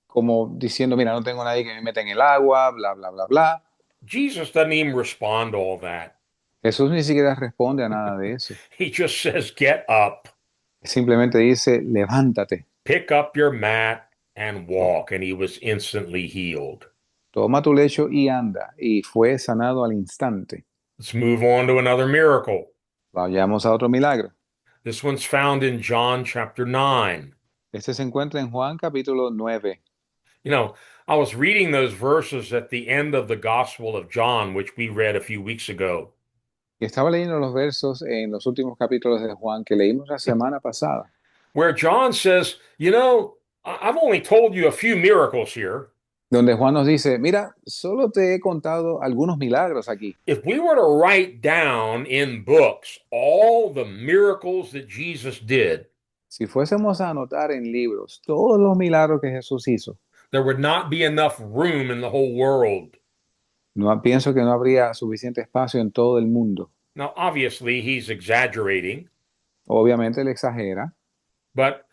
como diciendo, mira, no tengo nadie que me meta en el agua, bla, bla, bla, bla. Jesus doesn't even respond to all that. Jesús ni siquiera responde a nada de eso. He just says, "Get up, Simplemente dice, levántate, pick up your mat, and walk." And he was instantly healed. toma tu lecho y anda. Y fue sanado al instante. Let's move on to another miracle. Vayamos a otro milagro. This one's found in John chapter 9. Este se encuentra en Juan capítulo 9. You know, I was reading those verses at the end of the Gospel of John, which we read a few weeks ago. Y estaba leyendo los versos en los últimos capítulos de Juan que leímos la semana pasada, Where John says, I've only told you a few miracles here. donde Juan nos dice, mira, solo te he contado algunos milagros aquí. If we were to write down in books all the miracles that Jesus did, Si fuésemos a anotar en libros todos los milagros que Jesús hizo, there would not be enough room in the whole world. no pienso que no habría suficiente espacio en todo el mundo. Now, obviously, he's exaggerating, Obviamente él exagera, but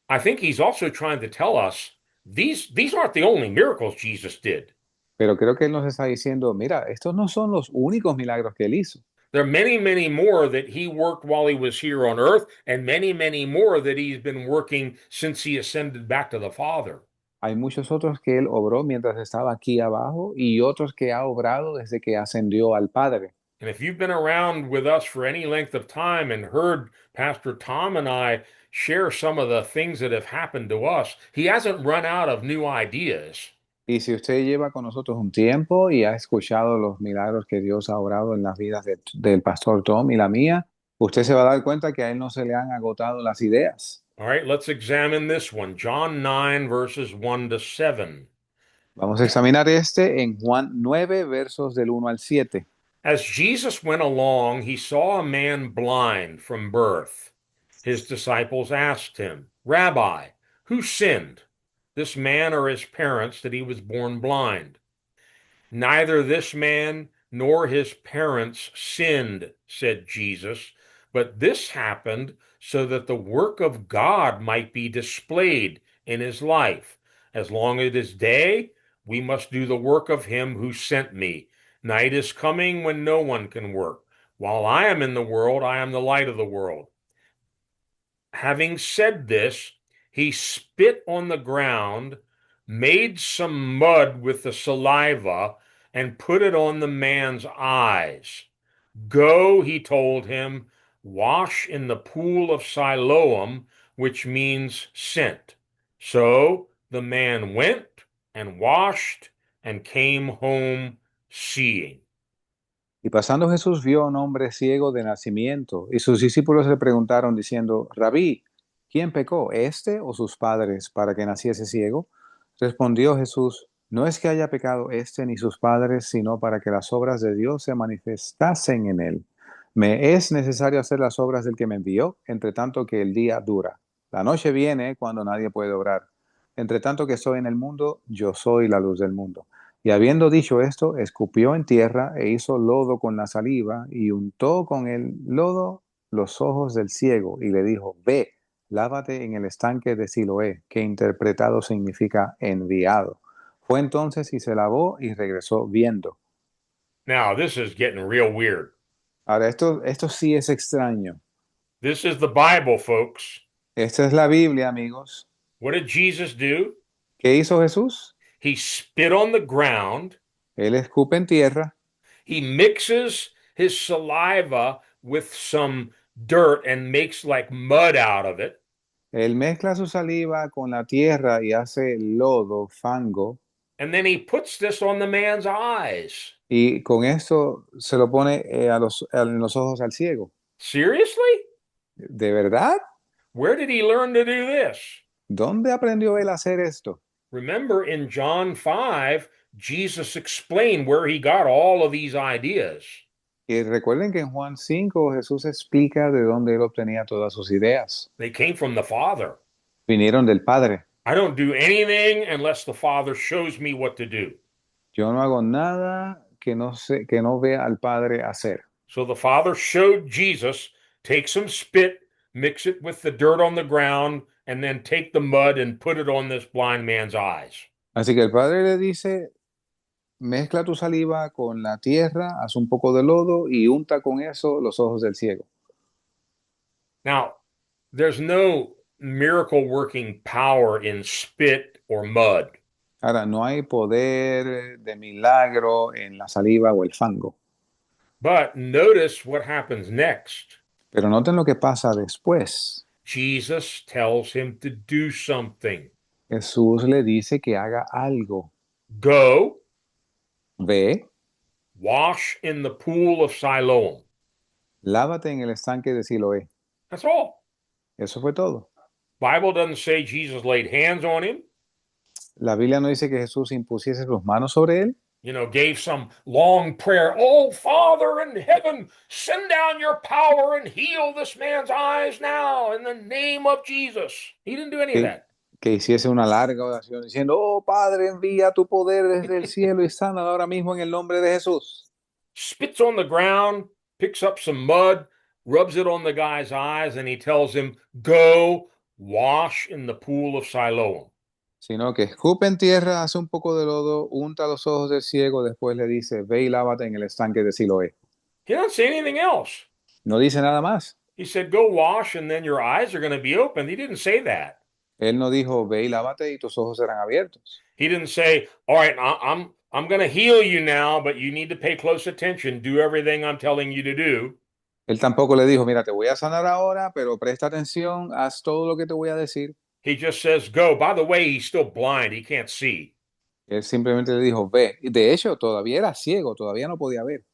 I think he's also trying to tell us these aren't the only miracles Jesus did. pero creo que él nos está diciendo, mira, estos no son los únicos milagros que él hizo. There are many, many more that he worked while he was here on earth, and many, many more that he's been working since he ascended back to the Father. Hay muchos otros que él obró mientras estaba aquí abajo y otros que ha obrado desde que ascendió al Padre. And if you've been around with us for any length of time and heard Pastor Tom and I share some of the things that have happened to us, he hasn't run out of new ideas. Y si usted lleva con nosotros un tiempo y ha escuchado los milagros que Dios ha obrado en las vidas del pastor Tom y la mía, usted se va a dar cuenta que a él no se le han agotado las ideas. All right, let's examine this one. John 9, verses 1 to 7. Vamos a examinar este en Juan 9, versos del 1 al 7. As Jesus went along, he saw a man blind from birth. His disciples asked him, "Rabbi, who sinned, this man or his parents, that he was born blind?" "Neither this man nor his parents sinned," said Jesus, "but this happened so that the work of God might be displayed in his life. As long as it is day, we must do the work of him who sent me. Night is coming when no one can work. While I am in the world, I am the light of the world." Having said this, he spit on the ground, made some mud with the saliva, and put it on the man's eyes. "Go," he told him, "wash in the pool of Siloam," which means sent. So the man went and washed and came home seeing. Y pasando Jesús vio a un hombre ciego de nacimiento, y sus discípulos le preguntaron diciendo, Rabí, ¿quién pecó, este o sus padres, para que naciese ciego? Respondió Jesús, no es que haya pecado este ni sus padres, sino para que las obras de Dios se manifestasen en él. Me es necesario hacer las obras del que me envió, entre tanto que el día dura. La noche viene cuando nadie puede obrar. Entre tanto que estoy en el mundo, yo soy la luz del mundo. Y habiendo dicho esto, escupió en tierra e hizo lodo con la saliva y untó con el lodo los ojos del ciego y le dijo, ve, lávate en el estanque de Siloé, que interpretado significa enviado. Fue entonces y se lavó y regresó viendo. Now, this is getting real weird. Ahora, esto sí es extraño. This is the Bible, folks. Esta es la Biblia, amigos. What did Jesus do? ¿Qué hizo Jesús? He spit on the ground. Él escupe en tierra, He mixes his saliva with some dirt and makes like mud out of it. él mezcla su saliva con la tierra y hace lodo, fango, And then he puts this on the man's eyes. y con esto se lo pone en los ojos al ciego. Seriously? ¿De verdad? Where did he learn to do this? ¿Dónde aprendió él a hacer esto? Remember in John 5, Jesus explained where he got all of these ideas. Y recuerden que en Juan 5 Jesús explica de dónde él obtenía todas sus ideas. They came from the Father. Vinieron del Padre. I don't do anything unless the Father shows me what to do. Yo no hago nada que no vea al Padre hacer. So the Father showed Jesus, take some spit, mix it with the dirt on the ground, and then take the mud and put it on this blind man's eyes. Así que el Padre le dice, mezcla tu saliva con la tierra, haz un poco de lodo y unta con eso los ojos del ciego. Now, there's no miracle working power in spit or mud. Ahora, no hay poder de milagro en la saliva o el fango. But notice what happens next. Pero noten lo que pasa después. Jesus tells him to do something. Jesús le dice que haga algo. Go, Ve, wash in the pool of Siloam. lávate en el estanque de Siloé. That's all. Eso fue todo. Bible doesn't say Jesus laid hands on him, La Biblia no dice que Jesús impusiese sus manos sobre él, gave some long prayer. Oh, Father in heaven, send down your power and heal this man's eyes now in the name of Jesus. He didn't do any of that. que hiciese una larga oración diciendo, oh Padre, envía tu poder desde el cielo y sana ahora mismo en el nombre de Jesús. Spits on the ground, picks up some mud, rubs it on the guy's eyes, and he tells him, go wash in the pool of Siloam. Sino que escupe en tierra, hace un poco de lodo, unta los ojos del ciego, después le dice, ve y lávate en el estanque de Siloé. He doesn't say anything else. No dice nada más. He said, go wash and then your eyes are going to be open. He didn't say that. Él no dijo, ve y lávate y tus ojos serán abiertos. He didn't say, all right, I'm going to heal you now, but you need to pay close attention. Do everything I'm telling you to do. Él tampoco le dijo, mira, te voy a sanar ahora, pero presta atención, haz todo lo que te voy a decir. He just says, go. By the way, he's still blind. He can't see. Él simplemente le dijo, ve. Y de hecho, todavía era ciego, todavía no podía ver.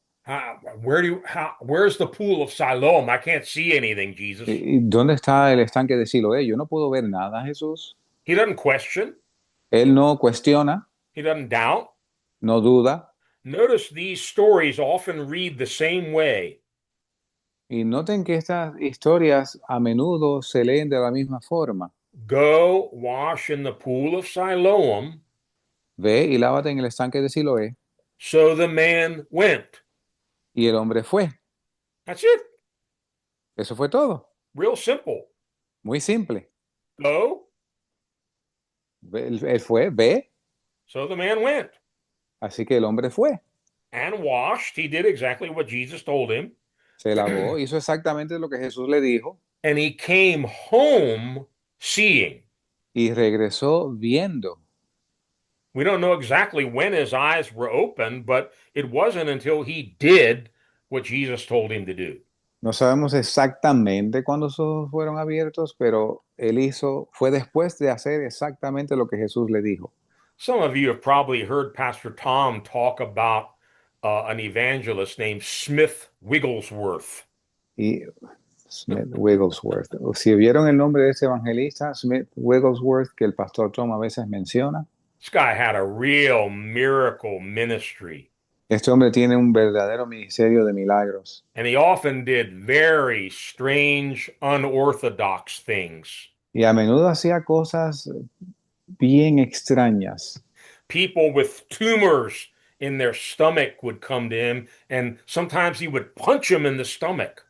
Where's the pool of Siloam? I can't see anything, Jesus. ¿Y dónde está el estanque de Siloé? Yo no puedo ver nada, Jesús. He doesn't question. Él no cuestiona, He doesn't doubt. no duda. Notice these stories often read the same way. Y noten que estas historias a menudo se leen de la misma forma. Go wash in the pool of Siloam. Ve y lávate en el estanque de Siloé. So the man went. Y el hombre fue. That's it. Eso fue todo. Real simple. Muy simple. Go. Él fue, ve. So the man went Así que el hombre fue. and washed. He did exactly what Jesus told him. Se lavó, hizo exactamente lo que Jesús le dijo. And he came home seeing. Y regresó viendo. We don't know exactly when his eyes were open, but it wasn't until he did what Jesus told him to do. No sabemos exactamente cuándo sus ojos fueron abiertos, pero fue después de hacer exactamente lo que Jesús le dijo. Some of you have probably heard Pastor Tom talk about an evangelist named Smith Wigglesworth. Y Smith Wigglesworth. O si vieron el nombre de ese evangelista, Smith Wigglesworth, que el pastor Tom a veces menciona. This guy had a real miracle ministry. Este hombre tiene un verdadero ministerio de milagros. And he often did very strange, unorthodox things. Y a menudo hacía cosas bien extrañas. People with tumors in their stomach would come to him, and sometimes he would punch them in the stomach.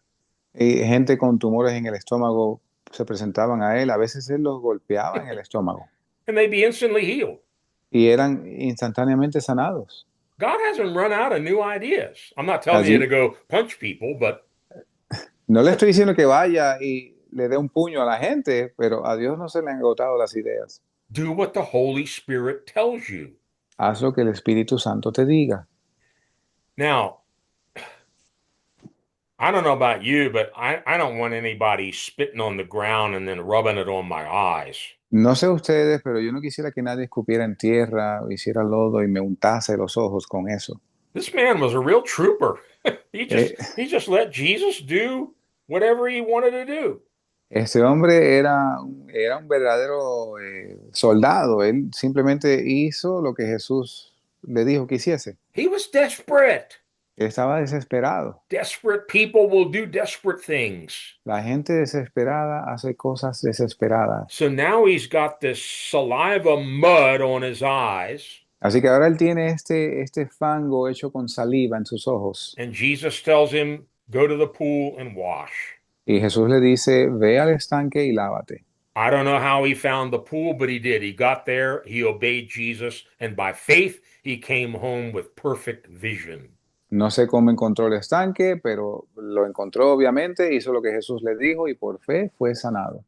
Y gente con tumores en el estómago se presentaban a él. A veces él los golpeaba en el estómago. And they'd be instantly healed. Y eran instantáneamente sanados. God hasn't run out of new ideas. I'm not telling you to Allí, go punch people, but no le estoy diciendo que vaya y le dé un puño a la gente, pero a Dios no se le han agotado las ideas. do what the Holy Spirit tells you. Haz lo que el Espíritu Santo te diga. Now, I don't know about you, but I don't want anybody spitting on the ground and then rubbing it on my eyes. No sé ustedes, pero yo no quisiera que nadie escupiera en tierra o hiciera lodo y me untase los ojos con eso. This man was a real trooper. Eh, He just let Jesus do whatever he wanted to do. Este hombre era un verdadero soldado. Él simplemente hizo lo que Jesús le dijo que hiciese. He was desperate. Él estaba desesperado. Desperate people will do desperate things. La gente desesperada hace cosas desesperadas. So now he's got this saliva mud on his eyes, Así que ahora él tiene este fango hecho con saliva en sus ojos. and Jesus tells him, go to the pool and wash. Y Jesús le dice, ve al estanque y lávate. I don't know how he found the pool, but he did. He got there, he obeyed Jesus, and by faith, he came home with perfect vision. No sé cómo encontró el estanque, pero lo encontró obviamente, hizo lo que Jesús le dijo y por fe fue sanado.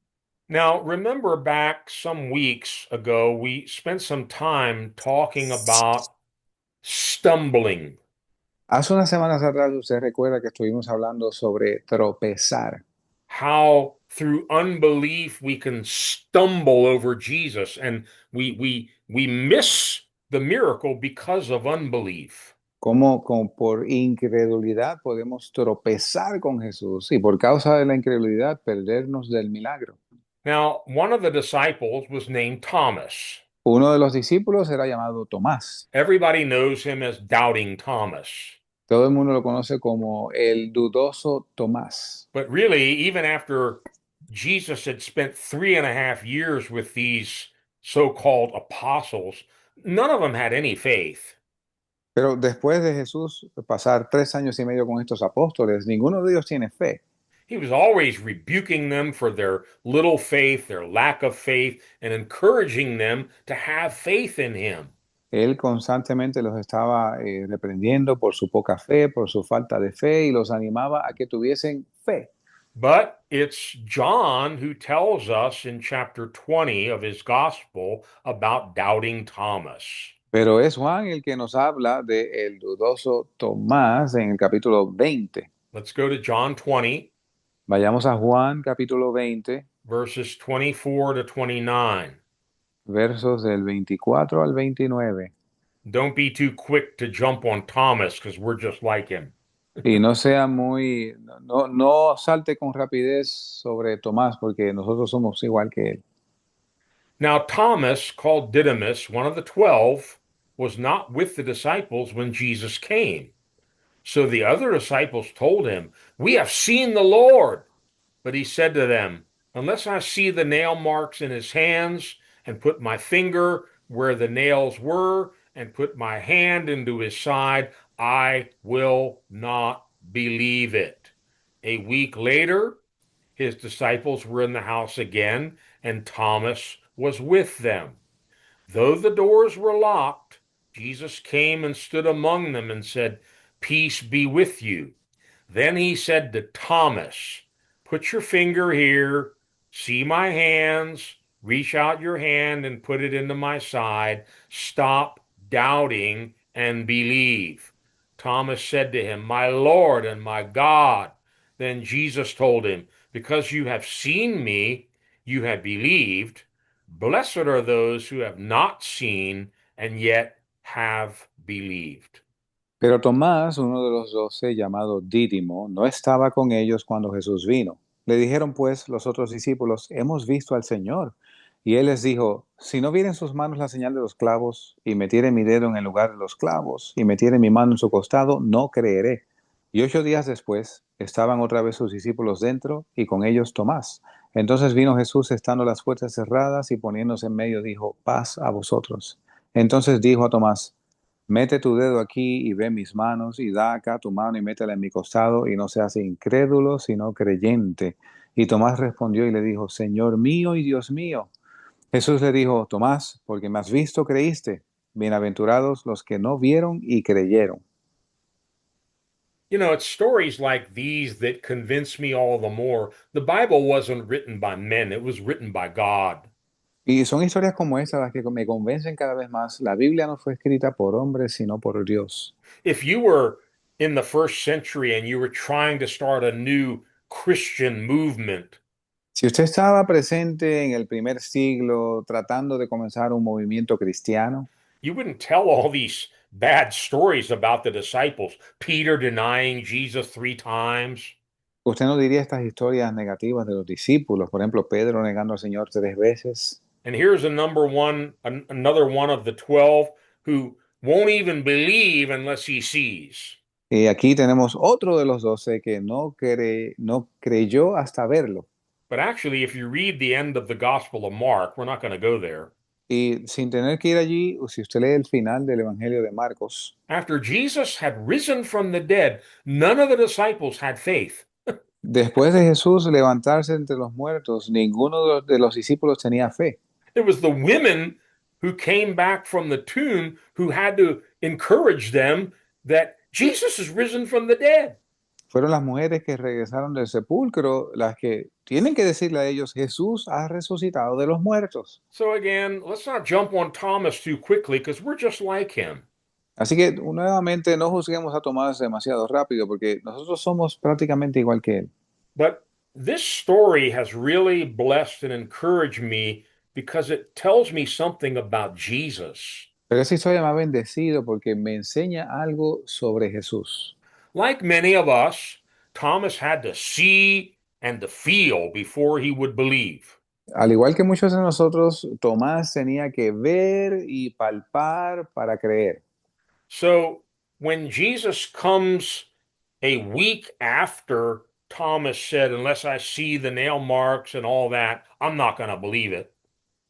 Now, remember back some weeks ago, we spent some time talking about stumbling. Hace unas semanas atrás usted recuerda que estuvimos hablando sobre tropezar, How through unbelief we can stumble over Jesus and we miss the miracle because of unbelief. cómo por incredulidad podemos tropezar con Jesús y por causa de la incredulidad perdernos del milagro. Now, one of the disciples was named Thomas. Uno de los discípulos era llamado Tomás. Everybody knows him as Doubting Thomas. Todo el mundo lo conoce como el dudoso Tomás. But really, even after Jesus had spent 3.5 years with these so-called apostles, none of them had any faith. Pero después de Jesús pasar 3 años y medio con estos apóstoles, ninguno de ellos tiene fe. He was always rebuking them for their little faith, their lack of faith, and encouraging them to have faith in him. Él constantemente los estaba reprendiendo por su poca fe, por su falta de fe y los animaba a que tuviesen fe. But it's John who tells us in chapter 20 of his gospel about doubting Thomas. Pero es Juan el que nos habla de el dudoso Tomás en el capítulo 20. Let's go to John 20, Vayamos a Juan capítulo 20, verses 24 to 29. versos del 24 al 29. Don't be too quick to jump on Thomas because we're just like him. Y no sea no salte con rapidez sobre Tomás porque nosotros somos igual que él. Now, Thomas, called Didymus, one of the 12, was not with the disciples when Jesus came. So the other disciples told him, we have seen the Lord. But he said to them, unless I see the nail marks in his hands and put my finger where the nails were and put my hand into his side, I will not believe it. A week later, his disciples were in the house again, and Thomas was with them. Though the doors were locked, Jesus came and stood among them and said, peace be with you. Then he said to Thomas, put your finger here, see my hands, reach out your hand and put it into my side. Stop doubting and believe. Thomas said to him, my Lord and my God. Then Jesus told him, because you have seen me, you have believed. Blessed are those who have not seen and yet have believed. Pero Tomás, uno de los 12, llamado Dídimo, no estaba con ellos cuando Jesús vino. Le dijeron pues los otros discípulos, hemos visto al Señor. Y él les dijo, si no viera en sus manos la señal de los clavos, y metiere mi dedo en el lugar de los clavos, y metiere mi mano en su costado, no creeré. Y 8 días después, estaban otra vez sus discípulos dentro, y con ellos Tomás. Entonces vino Jesús estando las puertas cerradas, y poniéndose en medio, dijo, paz a vosotros. Entonces dijo a Tomás, mete tu dedo aquí y ve mis manos, y da acá tu mano y métela en mi costado, y no seas incrédulo, sino creyente. Y Tomás respondió y le dijo, Señor mío y Dios mío. Jesús le dijo, Tomás, porque me has visto, creíste. bienaventurados los que no vieron y creyeron. You know, it's stories like these that convince me all the more. The Bible wasn't written by men, it was written by God. Y son historias como estas las que me convencen cada vez más. La Biblia no fue escrita por hombres, sino por Dios. If you were in the first century and you were trying to start a new Christian movement, Si usted estaba presente en el primer siglo tratando de comenzar un movimiento cristiano, you wouldn't tell all these bad stories about the disciples, Peter denying Jesus 3 times. usted no diría estas historias negativas de los discípulos, por ejemplo, Pedro negando al Señor 3 veces. And here's another one of the 12 who won't even believe unless he sees. Y aquí tenemos otro de los 12 que no creyó hasta verlo. But actually, if you read the end of the Gospel of Mark, we're not going to go there. Y sin tener que ir allí, o si usted lee el final del Evangelio de Marcos, After Jesus had risen from the dead, none of the disciples had faith. después de Jesús levantarse entre los muertos, ninguno de los discípulos tenía fe. It was the women who came back from the tomb who had to encourage them that Jesus is risen from the dead. Fueron las mujeres que regresaron del sepulcro las que tienen que decirle a ellos, Jesús ha resucitado de los muertos. So again, let's not jump on Thomas too quickly because we're just like him. Así que nuevamente no juzguemos a Tomás demasiado rápido porque nosotros somos prácticamente igual que él. But this story has really blessed and encouraged me because it tells me something about Jesus. Pero esa historia me ha bendecido porque me enseña algo sobre Jesús. Like many of us, Thomas had to see and to feel before he would believe. Al igual que muchos de nosotros, Tomás tenía que ver y palpar para creer. So when Jesus comes a week after Thomas said, unless I see the nail marks and all that, I'm not going to believe it.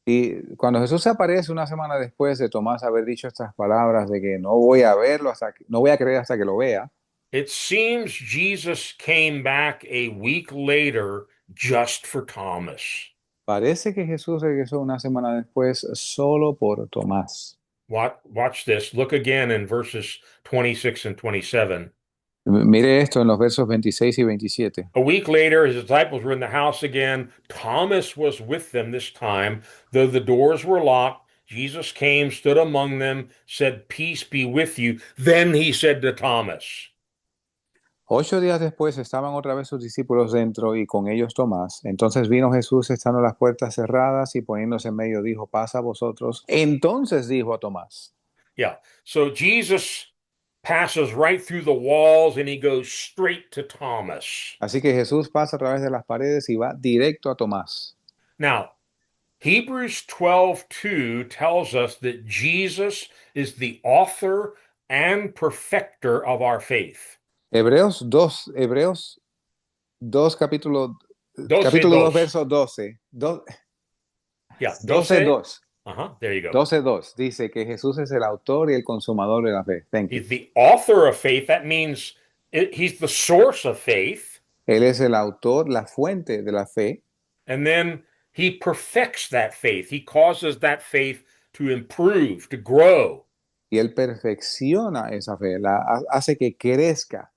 Y cuando Jesús se aparece una semana después de Tomás haber dicho estas palabras de que no voy a verlo no voy a creer hasta que lo vea, It seems Jesus came back a week later just for Thomas. parece que Jesús regresó una semana después solo por Tomás. Watch this. Look again in verses 26 and 27. Mire esto en los versos 26 y 27. A week later, his disciples were in the house again. Thomas was with them this time, though the doors were locked. Jesus came, stood among them, said, "Peace be with you." Then he said to Thomas, 8 días después estaban otra vez sus discípulos dentro y con ellos Tomás. Entonces vino Jesús estando las puertas cerradas y poniéndose en medio dijo, pasa a vosotros. Entonces dijo a Tomás. Yeah, so Jesus passes right through the walls and he goes straight to Thomas. Así que Jesús pasa a través de las paredes y va directo a Tomás. Now, Hebrews 12:2 tells us that Jesus is the author and perfecter of our faith. Hebreos 2, capítulo 2, verso 12. Yeah, 12:2. There you go. 12:2 dice que Jesús es el autor y el consumador de la fe. Thank you. He's the author of faith. That means he's the source of faith. Él es el autor, la fuente de la fe. And then he perfects that faith. He causes that faith to improve, to grow. Y él perfecciona esa fe, hace que crezca.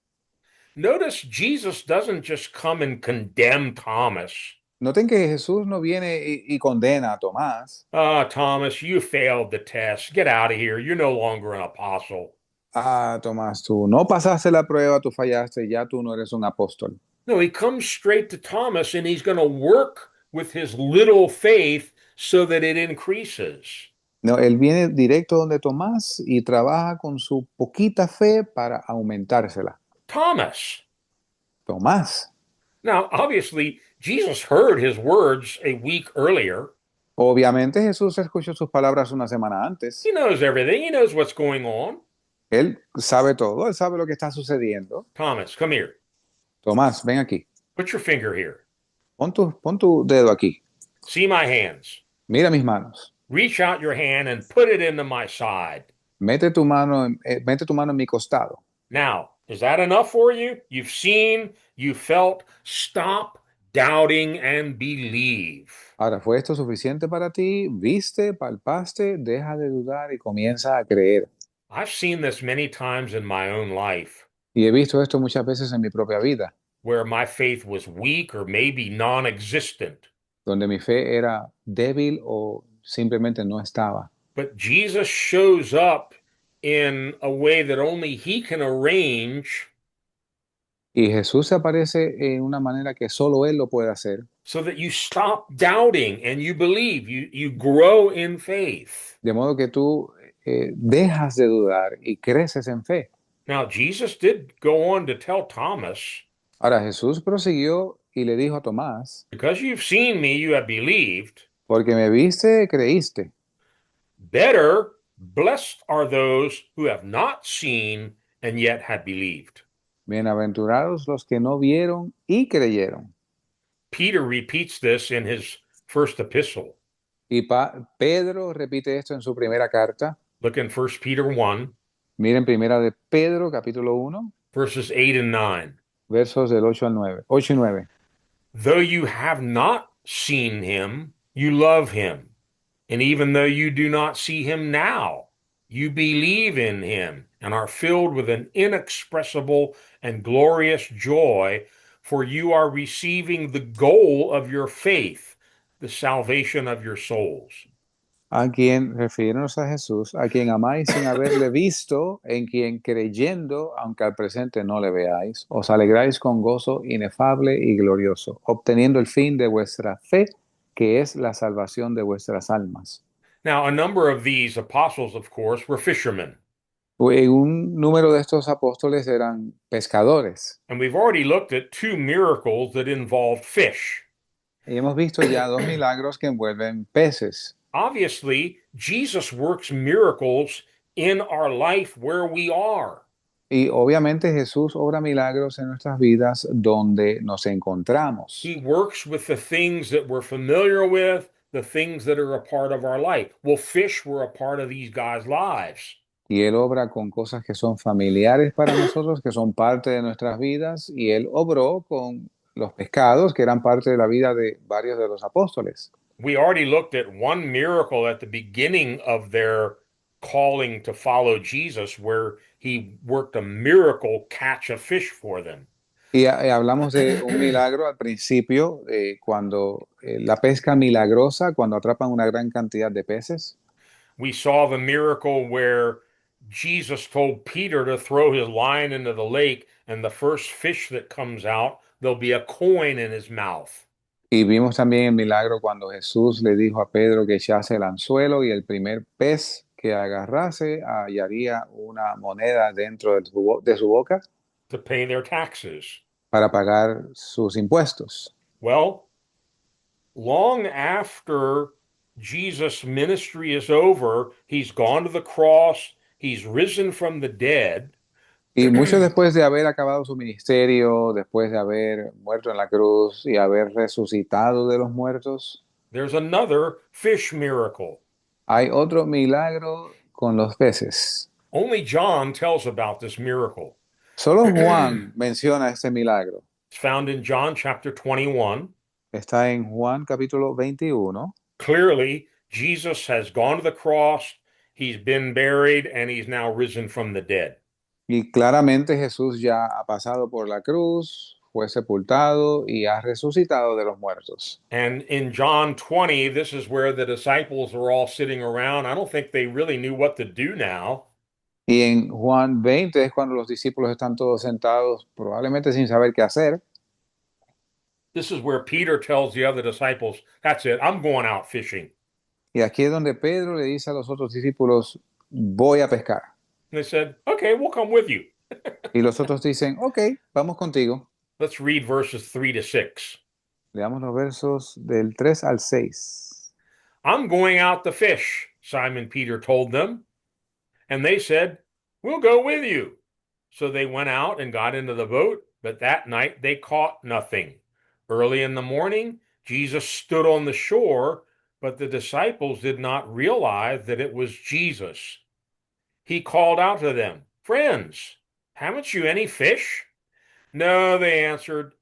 Notice Jesus doesn't just come and condemn Thomas. Noten que Jesús no viene y condena a Tomás. Thomas, you failed the test. Get out of here. You're no longer an apostle. Tomás, tú no pasaste la prueba, tú fallaste, ya tú no eres un apóstol. No, he comes straight to Thomas and he's going to work with his little faith so that it increases. No, él viene directo donde Tomás y trabaja con su poquita fe para aumentársela. Thomas. Tomás. Now, obviously, Jesus heard his words a week earlier. Obviamente Jesús escuchó sus palabras una semana antes. He knows everything. He knows what's going on. Él sabe todo, él sabe lo que está sucediendo. Thomas, come here. Tomás, ven aquí. Put your finger here. Pon tu dedo aquí. See my hands. Mira mis manos. Reach out your hand and put it into my side. Mete tu mano en mi costado. Now, is that enough for you? You've seen, you felt. Stop doubting, and believe. Ahora, ¿fue esto suficiente para ti? ¿Viste, palpaste? Deja de dudar y comienza a creer. I've seen this many times in my own life Y he visto esto muchas veces en mi propia vida, where my faith was weak or maybe non-existent. donde mi fe era débil o simplemente no estaba. But Jesus shows up in a way that only he can arrange Y Jesús se aparece en una manera que solo Él lo puede hacer, so that you stop doubting and you believe, you grow in faith. de modo que tú dejas de dudar y creces en fe. Now, Jesus did go on to tell Thomas, Ahora Jesús prosiguió y le dijo a Tomás, because you've seen me, you have believed. porque me viste, creíste. Better, blessed are those who have not seen and yet have believed. Bienaventurados los que no vieron y creyeron. Peter repeats this in his first epistle. Y Pedro repite esto en su primera carta. Look in 1 Peter 1, Miren primera de Pedro, capítulo 1, verses 8 and 9. versos del 8 al 9, 8 y 9. Though you have not seen him, you love him. And even though you do not see him now, you believe in him and are filled with an inexpressible and glorious joy, for you are receiving the goal of your faith, the salvation of your souls. A quien, refiriéndonos a Jesús, a quien amáis sin haberle visto, en quien creyendo, aunque al presente no le veáis, os alegráis con gozo inefable y glorioso, obteniendo el fin de vuestra fe, que es la salvación de vuestras almas. Now, a number of these apostles, of course, were fishermen. Un número de estos apóstoles eran pescadores. And we've already looked at two miracles that involved fish. Y hemos visto ya dos milagros que envuelven peces. Obviously, Jesus works miracles in our life where we are. Y obviamente Jesús obra milagros en nuestras vidas donde nos encontramos. He works with the things that we're familiar with, the things that are a part of our life. Well, fish were a part of these guys' lives. Y Él obra con cosas que son familiares para nosotros, que son parte de nuestras vidas. Y Él obró con los pescados, que eran parte de la vida de varios de los apóstoles. We already looked at one miracle at the beginning of their calling to follow Jesus, where he worked a miracle catch a fish for them. Y hablamos de un milagro al principio, cuando la pesca milagrosa, cuando atrapan una gran cantidad de peces. We saw the miracle where Jesus told Peter to throw his line into the lake, and the first fish that comes out, there'll be a coin in his mouth. Y vimos también el milagro cuando Jesús le dijo a Pedro que echase el anzuelo y el primer pez que agarrase hallaría una moneda dentro de su boca To pay their taxes. para pagar sus impuestos. Well, long after Jesus' ministry is over, he's gone to the cross, he's risen from the dead. Y mucho después de haber acabado su ministerio, después de haber muerto en la cruz y haber resucitado de los muertos, There's another fish miracle. hay otro milagro con los peces. Only John tells about this miracle. Solo Juan menciona este milagro. It's found in John chapter 21. Está en Juan capítulo 21. Clearly, Jesus has gone to the cross, he's been buried, and he's now risen from the dead. Y claramente Jesús ya ha pasado por la cruz, fue sepultado y ha resucitado de los muertos. And in John 20, this is where the disciples are all sitting around. I don't think they really knew what to do now. Y en Juan 20 es cuando los discípulos están todos sentados, probablemente sin saber qué hacer. This is where Peter tells the other disciples, that's it, I'm going out fishing. Y aquí es donde Pedro le dice a los otros discípulos, voy a pescar. And they said, okay, we'll come with you. Y los otros dicen, ok, vamos contigo. Let's read verses 3 to 6. Leamos los versos del 3 al 6. I'm going out to fish, Simon Peter told them. And they said, we'll go with you. So they went out and got into the boat, but that night they caught nothing. Early in the morning, Jesus stood on the shore, but the disciples did not realize that it was Jesus. He called out to them, friends, haven't you any fish? No, they answered.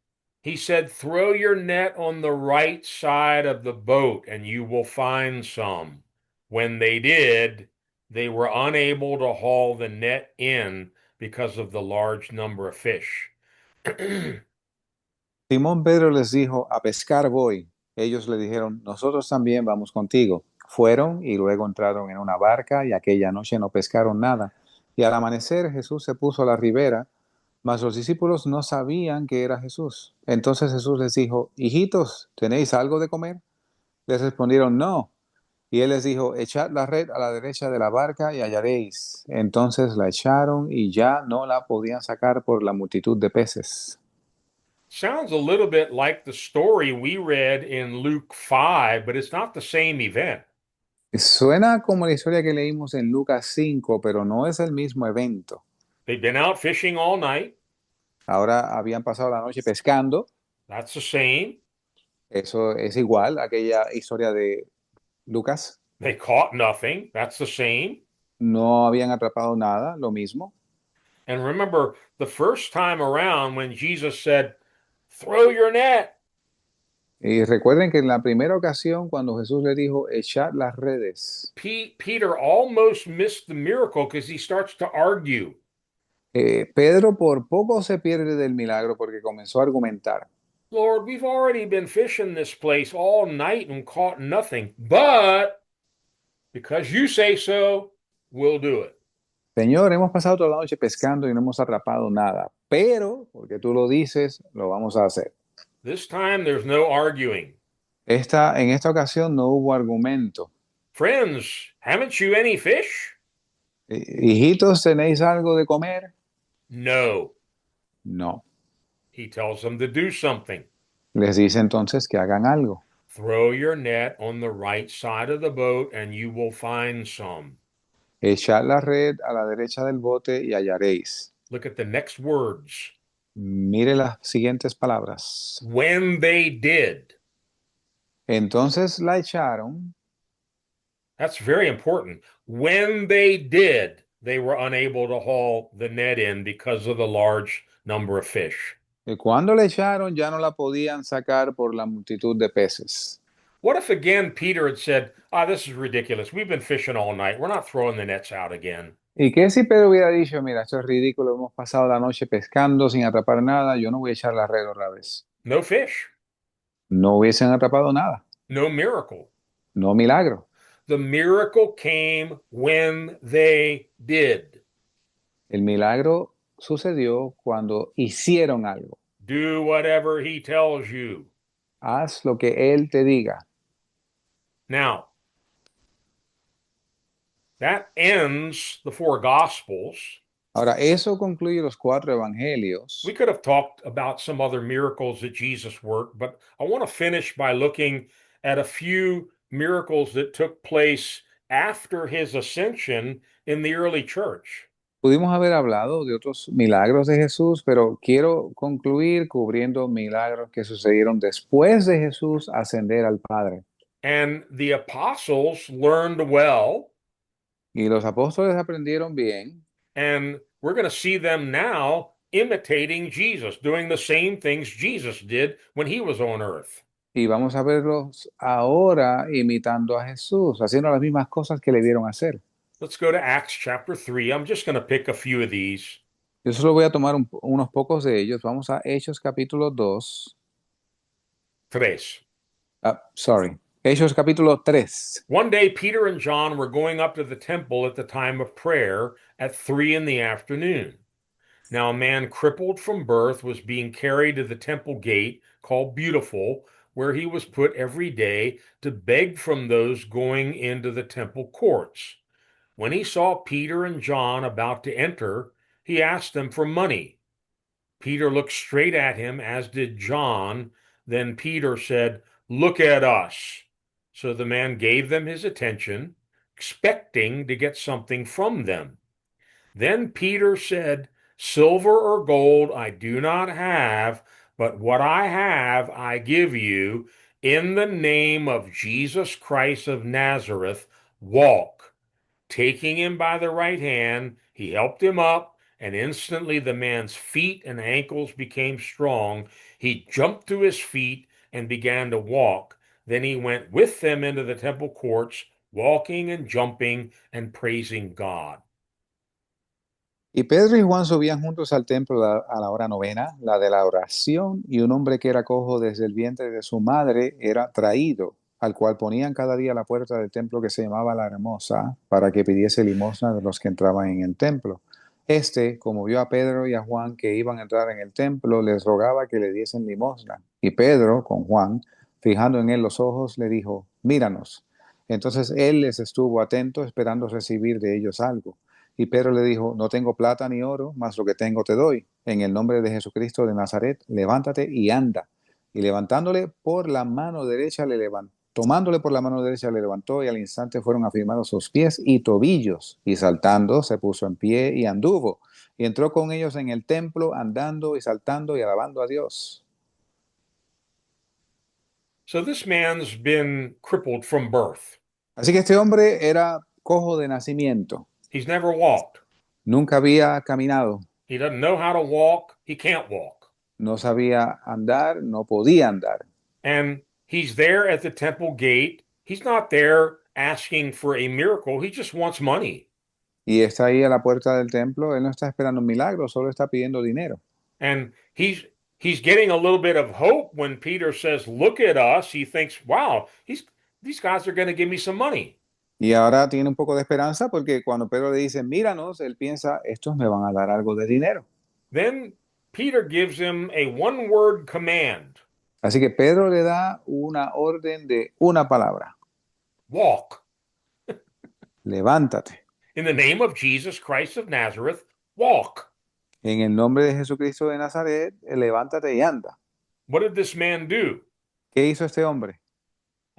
He said, throw your net on the right side of the boat and you will find some. When they did, they were unable to haul the net in because of the large number of fish. Simón Pedro les dijo, a pescar voy. Ellos le dijeron, nosotros también vamos contigo. Fueron y luego entraron en una barca y aquella noche no pescaron nada. Y al amanecer Jesús se puso a la ribera, mas los discípulos no sabían que era Jesús. Entonces Jesús les dijo, hijitos, ¿tenéis algo de comer? Les respondieron, no. Y él les dijo, echad la red a la derecha de la barca y hallaréis. Entonces la echaron y ya no la podían sacar por la multitud de peces. Sounds a little bit like the story we read in Luke 5, but it's not the same event. Suena como la historia que leímos en Lucas 5, pero no es el mismo evento. They've been out fishing all night. Ahora habían pasado la noche pescando. That's the same. Eso es igual a aquella historia de Lucas. They caught nothing. That's the same. No habían atrapado nada, lo mismo. And remember, the first time around when Jesus said, throw your net, Y recuerden que en la primera ocasión, cuando Jesús le dijo, echad las redes, Peter almost missed the miracle because he starts to argue. Pedro por poco se pierde del milagro porque comenzó a argumentar. Lord, we've already been fishing this place all night and caught nothing, but because you say so, we'll do it. Señor, hemos pasado toda la noche pescando y no hemos atrapado nada, pero porque tú lo dices, lo vamos a hacer. This time there's no arguing. En esta ocasión no hubo argumento. Friends, haven't you any fish? Hijitos, ¿tenéis algo de comer? No. No. He tells them to do something. Les dice entonces que hagan algo. Throw your net on the right side of the boat and you will find some. Echad la red a la derecha del bote y hallaréis. Look at the next words. Mire las siguientes palabras. When they did. Entonces la echaron. That's very important. When they did, they were unable to haul the net in because of the large number of fish. Y cuando la echaron ya no la podían sacar por la multitud de peces. What if again Peter had said, this is ridiculous. We've been fishing all night. We're not throwing the nets out again. ¿Y qué si Pedro hubiera dicho, mira, esto es ridículo, hemos pasado la noche pescando sin atrapar nada, yo no voy a echar la red otra vez? No fish. No hubiesen atrapado nada. No miracle. No milagro. The miracle came when they did. El milagro sucedió cuando hicieron algo. Do whatever he tells you. Haz lo que él te diga. Now, that ends the four Gospels. Ahora, eso concluye los 4 evangelios. We could have talked about some other miracles that Jesus worked, but I want to finish by looking at a few miracles that took place after his ascension in the early church. Pudimos haber hablado de otros milagros de Jesús, pero quiero concluir cubriendo milagros que sucedieron después de Jesús ascender al Padre. And the apostles learned well. Y los apóstoles aprendieron bien. And we're going to see them now imitating Jesus, doing the same things Jesus did when he was on earth. Y vamos a verlos ahora imitando a Jesús, haciendo las mismas cosas que le vieron hacer. Let's go to Acts chapter 3. I'm just going to pick a few of these. Yo solo voy a tomar unos pocos de ellos. Vamos a Hechos capítulo 2. Hechos capítulo 3. One day, Peter and John were going up to the temple at the time of prayer at 3 p.m. Now, a man crippled from birth was being carried to the temple gate called Beautiful, where he was put every day to beg from those going into the temple courts. When he saw Peter and John about to enter, he asked them for money. Peter looked straight at him, as did John. Then Peter said, "Look at us." So the man gave them his attention, expecting to get something from them. Then Peter said, "Silver or gold I do not have, but what I have I give you. In the name of Jesus Christ of Nazareth, walk." Taking him by the right hand, he helped him up, And instantly the man's feet and ankles became strong. He jumped to his feet and began to walk. Then he went with them into the temple courts, walking and jumping and praising God. Y Pedro y Juan subían juntos al templo a la hora novena, la de la oración, y un hombre que era cojo desde el vientre de su madre era traído, al cual ponían cada día a la puerta del templo que se llamaba La Hermosa, para que pidiese limosna de los que entraban en el templo. Como vio a Pedro y a Juan que iban a entrar en el templo, les rogaba que le diesen limosna. Y Pedro, con Juan, fijando en él los ojos, le dijo, míranos. Entonces él les estuvo atento, esperando recibir de ellos algo. Y Pedro le dijo, no tengo plata ni oro, mas lo que tengo te doy. En el nombre de Jesucristo de Nazaret, levántate y anda. Y levantándole por la mano derecha, tomándole por la mano derecha, le levantó y al instante fueron afirmados sus pies y tobillos. Y saltando, se puso en pie y anduvo. Y entró con ellos en el templo, andando y saltando y alabando a Dios. So this man's been crippled from birth. Así que este hombre era cojo de nacimiento. He's never walked. Nunca había caminado. He doesn't know how to walk. He can't walk. No sabía andar, no podía andar. And he's there at the temple gate. He's not there asking for a miracle. He just wants money. Y está ahí a la puerta del templo. Él no está esperando un milagro, solo está pidiendo dinero. And he's getting a little bit of hope when Peter says, "Look at us." He thinks, "Wow, these guys are going to give me some money." Y ahora tiene un poco de esperanza porque cuando Pedro le dice, míranos, él piensa, estos me van a dar algo de dinero. Then Peter gives him a one-word command. Así que Pedro le da una orden de una palabra. Walk. Levántate. In the name of Jesus Christ of Nazareth, walk. En el nombre de Jesucristo de Nazaret, levántate y anda. What did this man do? ¿Qué hizo este hombre?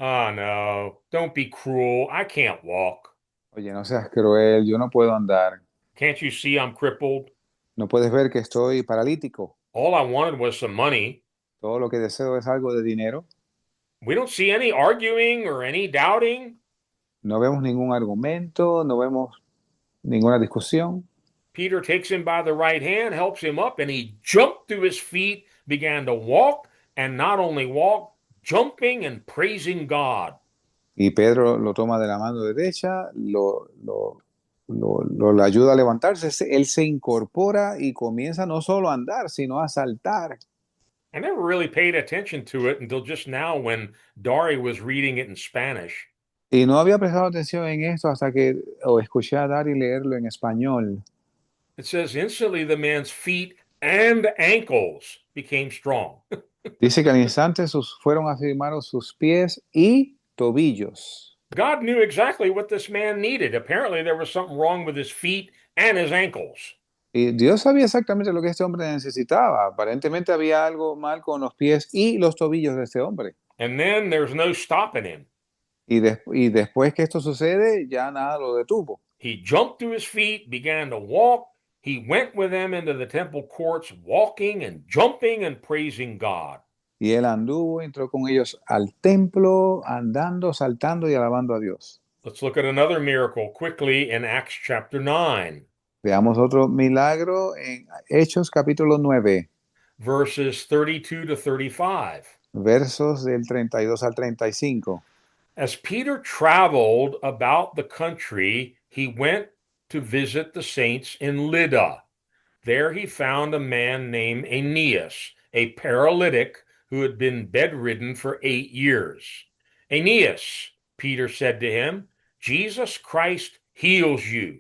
Oh, no, don't be cruel. I can't walk. Oye, no seas cruel, yo no puedo andar. Can't you see I'm crippled? ¿No puedes ver que estoy paralítico? All I wanted was some money. Todo lo que deseo es algo de dinero. We don't see any arguing or any doubting. No vemos ningún argumento, no vemos ninguna discusión. Peter takes him by the right hand, helps him up, and he jumped to his feet, began to walk, and not only walk, jumping and praising God. Y Pedro lo toma de la mano derecha, le ayuda a levantarse. Él se incorpora y comienza no solo a andar, sino a saltar. I never really paid attention to it until just now when Dari was reading it in Spanish. Y no había prestado atención en esto hasta que escuché a Dari leerlo en español. It says, instantly the man's feet and ankles became strong. Dice que al instante fueron afirmados sus pies y tobillos. God knew exactly what this man needed. Apparently, there was something wrong with his feet and his ankles. Y Dios sabía exactamente lo que este hombre necesitaba. Aparentemente había algo mal con los pies y los tobillos de este hombre. And then there's no stopping him. Y después que esto sucede, ya nada lo detuvo. He jumped to his feet, began to walk. He went with them into the temple courts, walking and jumping and praising God. Y él anduvo, entró con ellos al templo, andando, saltando y alabando a Dios. Let's look at another miracle quickly in Acts chapter 9. Veamos otro milagro en Hechos capítulo 9, verses 32 to 35. versos del 32 al 35. As Peter traveled about the country, he went to visit the saints in Lydda. There he found a man named Aeneas, a paralytic who had been bedridden for 8 years. Aeneas, Peter said to him, Jesus Christ heals you.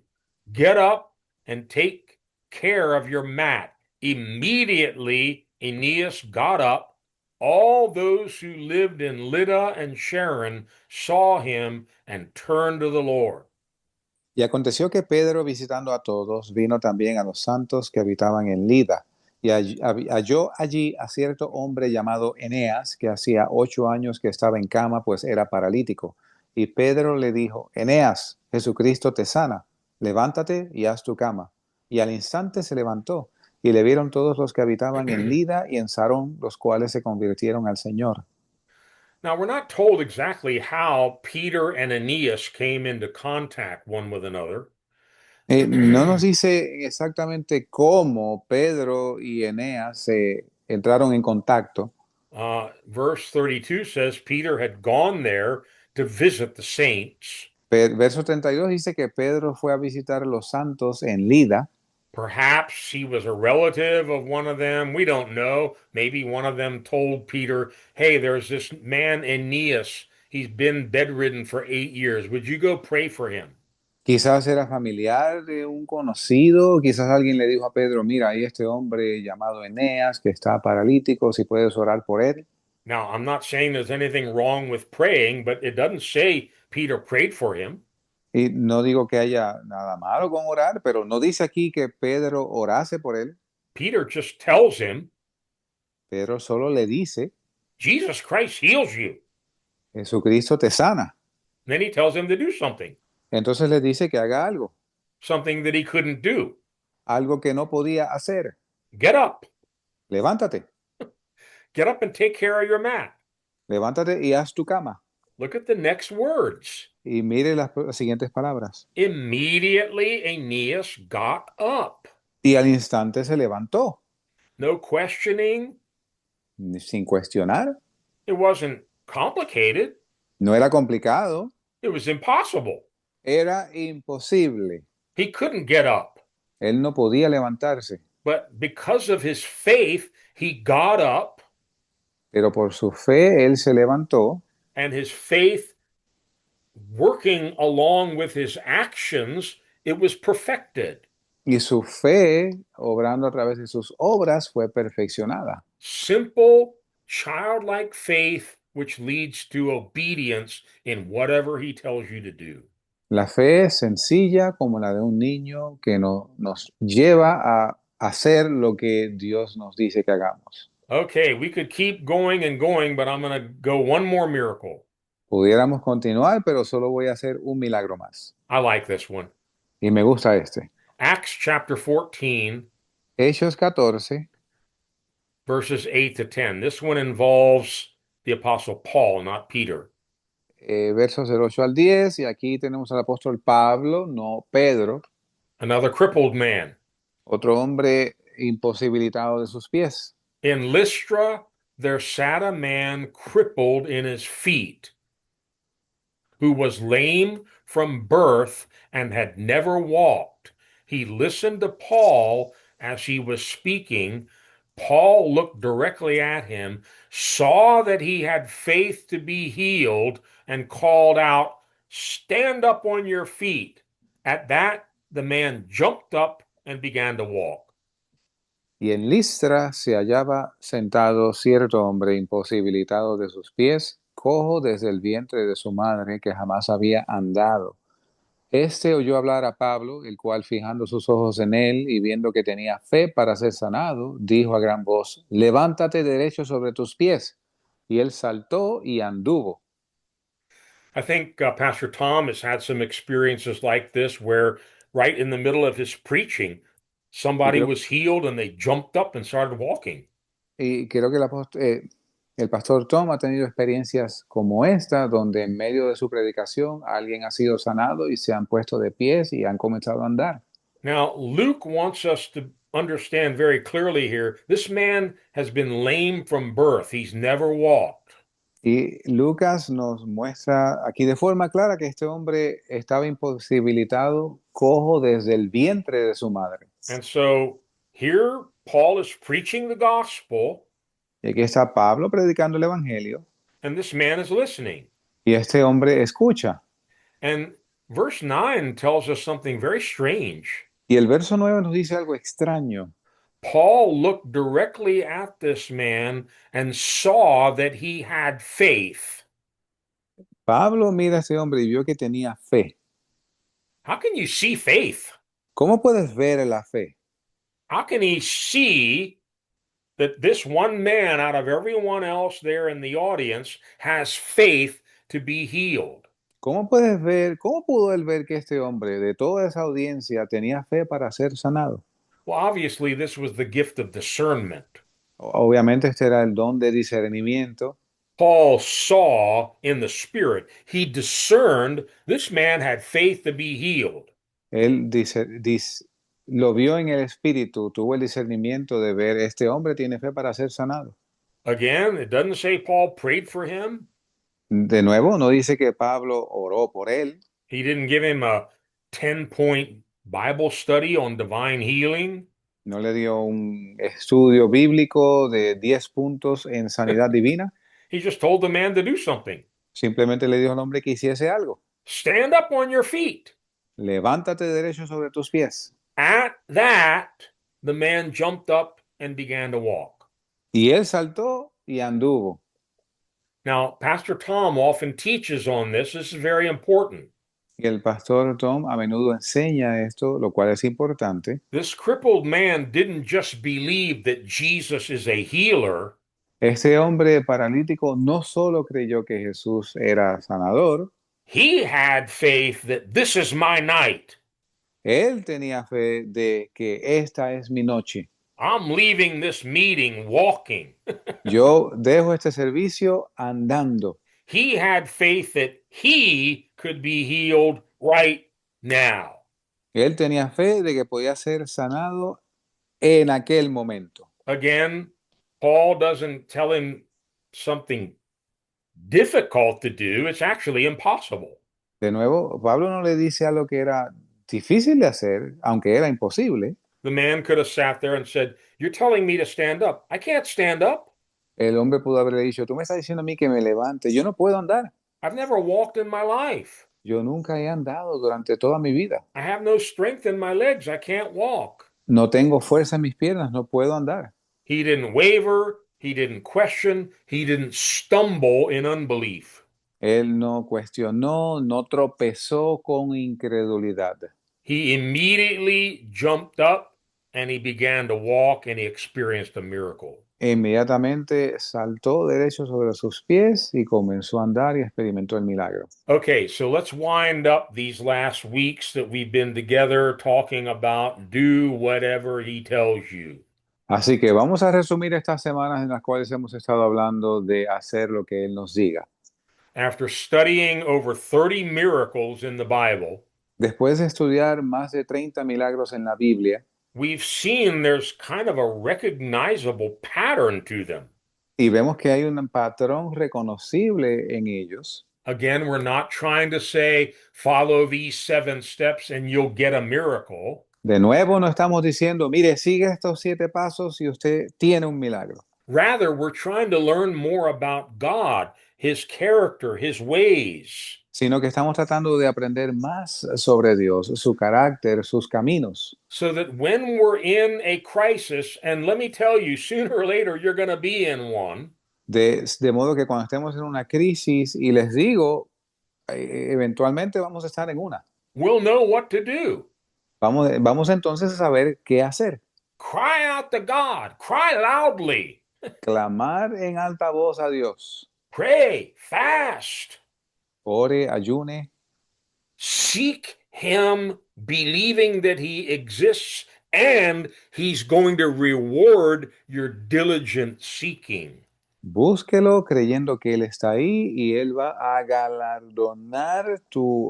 Get up and take care of your mat. Immediately, Aeneas got up. All those who lived in Lydda and Sharon saw him and turned to the Lord. Y aconteció que Pedro, visitando a todos, vino también a los santos que habitaban en Lida, y halló allí a cierto hombre llamado Eneas, que hacía 8 años que estaba en cama, pues era paralítico. Y Pedro le dijo, Eneas, Jesucristo te sana, levántate y haz tu cama. Y al instante se levantó, y le vieron todos los que habitaban en Lida y en Sarón, los cuales se convirtieron al Señor. Now, we're not told exactly how Peter and Aeneas came into contact one with another. No nos dice exactamente cómo Pedro y Eneas se entraron en contacto. Verse 32 says Peter had gone there to visit the saints. Verso 32 dice que Pedro fue a visitar a los santos en Lida. Perhaps he was a relative of one of them. We don't know. Maybe one of them told Peter, hey, there's this man Aeneas. He's been bedridden for 8 years. Would you go pray for him? Quizás era familiar de un conocido, quizás alguien le dijo a Pedro, mira, hay este hombre llamado Eneas que está paralítico, si puedes orar por él. Now, I'm not saying there's anything wrong with praying, but it doesn't say Peter prayed for him. Y no digo que haya nada malo con orar, pero no dice aquí que Pedro orase por él. Peter just tells him, Pedro solo le dice, Jesus Christ heals you. Jesucristo te sana. Then he tells him to do something, Entonces le dice que haga algo, something that he couldn't do. algo que no podía hacer. Get up. Levántate, Get up and take care of your mat. levántate y haz tu cama. Look at the next words. Y mire las siguientes palabras. Immediately Aeneas got up. Y al instante se levantó, No questioning. sin cuestionar. It wasn't complicated. No era complicado, It was impossible. era imposible. He couldn't get up. Él no podía levantarse, But because of his faith, he got up, pero por su fe él se levantó and his faith working along with his actions, it was perfected. y su fe, obrando a través de sus obras, fue perfeccionada. Simple, childlike faith, which leads to obedience in whatever he tells you to do. La fe es sencilla como la de un niño que nos lleva a hacer lo que Dios nos dice que hagamos. Okay, we could keep going and going, but I'm going to go one more miracle. Pudiéramos continuar, pero solo voy a hacer un milagro más. I like this one. Y me gusta este. Acts chapter 14, Hechos 14, verses 8 to 10. This one involves the Apostle Paul, not Peter. versos del 8 al 10, y aquí tenemos al apóstol Pablo, no Pedro, Another crippled man. otro hombre imposibilitado de sus pies. In Lystra, there sat a man crippled in his feet, who was lame from birth and had never walked. He listened to Paul as he was speaking. Paul looked directly at him, saw that he had faith to be healed, and called out, "Stand up on your feet." At that, the man jumped up and began to walk. Y en Listra se hallaba sentado cierto hombre imposibilitado de sus pies, cojo desde el vientre de su madre, que jamás había andado. Este oyó hablar a Pablo, el cual, fijando sus ojos en él y viendo que tenía fe para ser sanado, dijo a gran voz, levántate derecho sobre tus pies. Y él saltó y anduvo. I think Pastor Tom has had some experiences like this where, right in the middle of his preaching, somebody creo- was healed and they jumped up and started walking. Y creo que el pastor Tom ha tenido experiencias como esta, donde en medio de su predicación alguien ha sido sanado y se han puesto de pies y han comenzado a andar. Now, Luke wants us to understand very clearly here this man has been lame from birth, he's never walked. Y Lucas nos muestra aquí de forma clara que este hombre estaba imposibilitado, cojo desde el vientre de su madre. And so here Paul is preaching the gospel, Y aquí está Pablo predicando el evangelio and this man is listening. y este hombre escucha. And verse 9 tells us something very strange. Y el verso 9 nos dice algo extraño. Paul looked directly at this man and saw that he had faith. Pablo mira a este hombre y vio que tenía fe. How can you see faith? ¿Cómo puedes ver la fe? How can he see that this one man out of everyone else there in the audience has faith to be healed? ¿Cómo pudo él ver que este hombre de toda esa audiencia tenía fe para ser sanado? Well, obviously, this was the gift of discernment. Obviamente este era el don de discernimiento. Paul saw in the spirit, he discerned this man had faith to be healed. Él lo vio en el espíritu, tuvo el discernimiento de ver, este hombre tiene fe para ser sanado. Again, it doesn't say Paul prayed for him. De nuevo, no dice que Pablo oró por él, He didn't give him a 10-point Bible study on divine healing. no le dio un estudio bíblico de 10 puntos en sanidad divina, He just told the man to do something. simplemente le dijo al hombre que hiciese algo. Stand up on your feet. Levántate derecho sobre tus pies. At that, the man jumped up and began to walk. Y él saltó y anduvo. Now, Pastor Tom often teaches on this. This is very important. Y el pastor Tom a menudo enseña esto, lo cual es importante. This crippled man didn't just believe that Jesus is a healer, Este hombre paralítico no solo creyó que Jesús era sanador, he had faith that this is my night. él tenía fe de que esta es mi noche. I'm leaving this meeting walking. Yo dejo este servicio andando. He had faith that he could be healed right now. Él tenía fe de que podía ser sanado en aquel momento. Again, Paul doesn't tell him something difficult to do. It's actually impossible. De nuevo, Pablo no le dice algo que era difícil de hacer, aunque era imposible. The man could have sat there and said, "You're telling me to stand up. I can't stand up. El hombre pudo haberle dicho, tú me estás diciendo a mí que me levante, yo no puedo andar. I've never walked in my life. Yo nunca he andado durante toda mi vida. I have no strength in my legs. I can't walk." No tengo fuerza en mis piernas, no puedo andar. He didn't waver. He didn't question. He didn't stumble in unbelief. Él no cuestionó, no tropezó con incredulidad. He immediately jumped up and he began to walk and he experienced a miracle. Inmediatamente saltó derecho sobre sus pies y comenzó a andar y experimentó el milagro. Okay, so let's wind up these last weeks that we've been together talking about do whatever he tells you. Así que vamos a resumir estas semanas en las cuales hemos estado hablando de hacer lo que Él nos diga. After studying over 30 miracles in the Bible, Después de estudiar más de 30 milagros en la Biblia, we've seen there's kind of a recognizable pattern to them. y vemos que hay un patrón reconocible en ellos. Again, we're not trying to say, follow these 7 steps and you'll get a miracle. De nuevo, no estamos diciendo, mire, sigue estos 7 pasos y usted tiene un milagro. Rather, we're trying to learn more about God, His character, His ways. Sino que estamos tratando de aprender más sobre Dios, su carácter, sus caminos. So that when we're in a crisis, and let me tell you, sooner or later you're going to be in one. De modo que cuando estemos en una crisis, y les digo, eventualmente vamos a estar en una. We'll know what to do. Vamos entonces a saber qué hacer. Cry out to God. Cry loudly. Clamar en alta voz a Dios. Pray, fast. Ore, ayune. Seek Him, believing that He exists and He's going to reward your diligent seeking. Búsquelo creyendo que Él está ahí y Él va a galardonar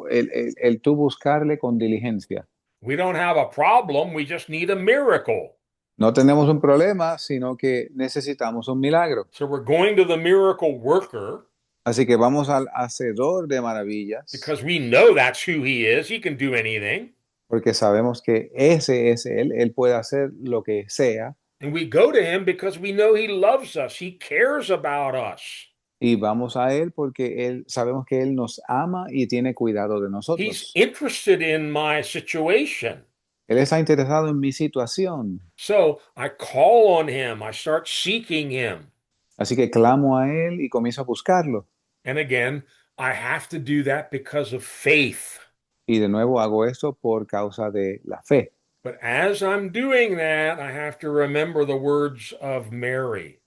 el tú buscarle con diligencia. We don't have a problem, we just need a miracle. No tenemos un problema, sino que necesitamos un milagro. So we're going to the miracle worker Así que vamos al hacedor de maravillas, because we know that's who He is. He can do anything. porque sabemos que ese es Él puede hacer lo que sea. And we go to Him because we know He loves us. He cares about us. Y vamos a Él porque sabemos que Él nos ama y tiene cuidado de He's nosotros. interested in my situation. Él está interesado en mi situación. So I call on Him. I start seeking Him. Así que clamo a Él y comienzo a buscarlo. And again, I have to do that because of faith. Y de nuevo hago esto por causa de la fe. But as I'm doing that, I have to remember the words of Mary.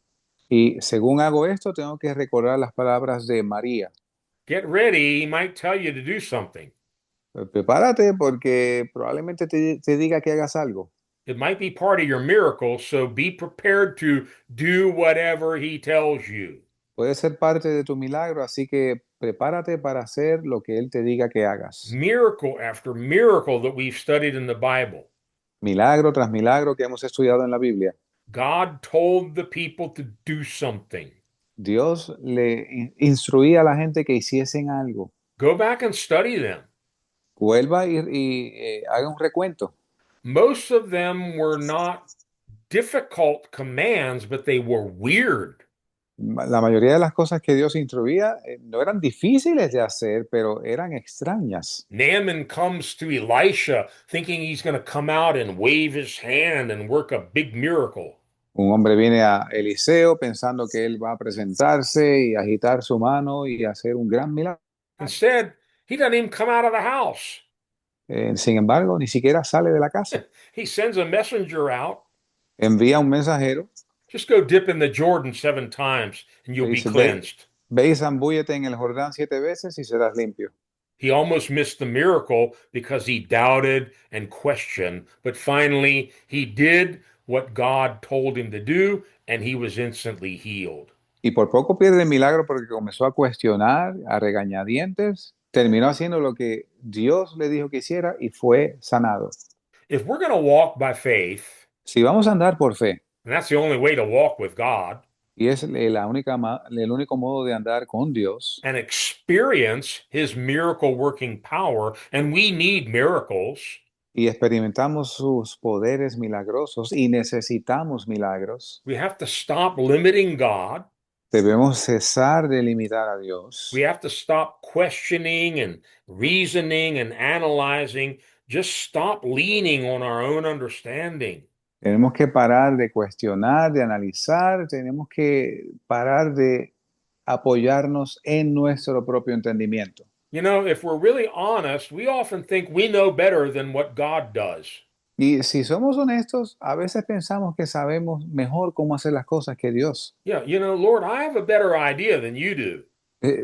Y según hago esto, tengo que recordar las palabras de María. Get ready, He might tell you to do something. Prepárate porque probablemente te diga que hagas algo. It might be part of your miracle, so be prepared to do whatever He tells you. puede ser parte de tu milagro, así que prepárate para hacer lo que Él te diga que hagas. Miracle after miracle that we've studied in the Bible. Milagro tras milagro que hemos estudiado en la Biblia. God told the people to do something. Dios le instruía a la gente que hiciesen algo. Go back and study them. Vuelva haga un recuento. Most of them were not difficult commands, but they were weird. La mayoría de las cosas que Dios instruía no eran difíciles de hacer, pero eran extrañas. Naaman comes to Elisha thinking he's going to come out and wave his hand and work a big miracle. Un hombre viene a Eliseo pensando que él va a presentarse y agitar su mano y hacer un gran milagro. Instead, he doesn't even come out of the house. Sin embargo, ni siquiera sale de la casa. He sends a messenger out. Envía un mensajero, Just go dip in the Jordan 7 times and le you'll be dice, ve, cleansed. ve y zambúllete en el Jordán 7 veces y serás limpio. He almost missed the miracle because he doubted and questioned, but finally he did what God told him to do and he was instantly healed. Y por poco pierde el milagro porque comenzó a cuestionar, a regañadientes, terminó haciendo lo que Dios le dijo que hiciera y fue sanado. If we're going to walk by faith, Si vamos a andar por fe, and that's the only way to walk with God, y es el único modo de andar con Dios, and experience his miracle working power, and we need miracles, y experimentamos sus poderes milagrosos y necesitamos milagros, we have to stop limiting God. debemos cesar de limitar a Dios. We have to stop questioning and reasoning and analyzing. Just stop leaning on our own understanding. Tenemos que parar de cuestionar, de analizar, tenemos que parar de apoyarnos en nuestro propio entendimiento. You know, if we're really honest, we often think we know better than what God does. Y si somos honestos, a veces pensamos que sabemos mejor cómo hacer las cosas que Dios. Yeah, you know, Lord, I have a better idea than you do.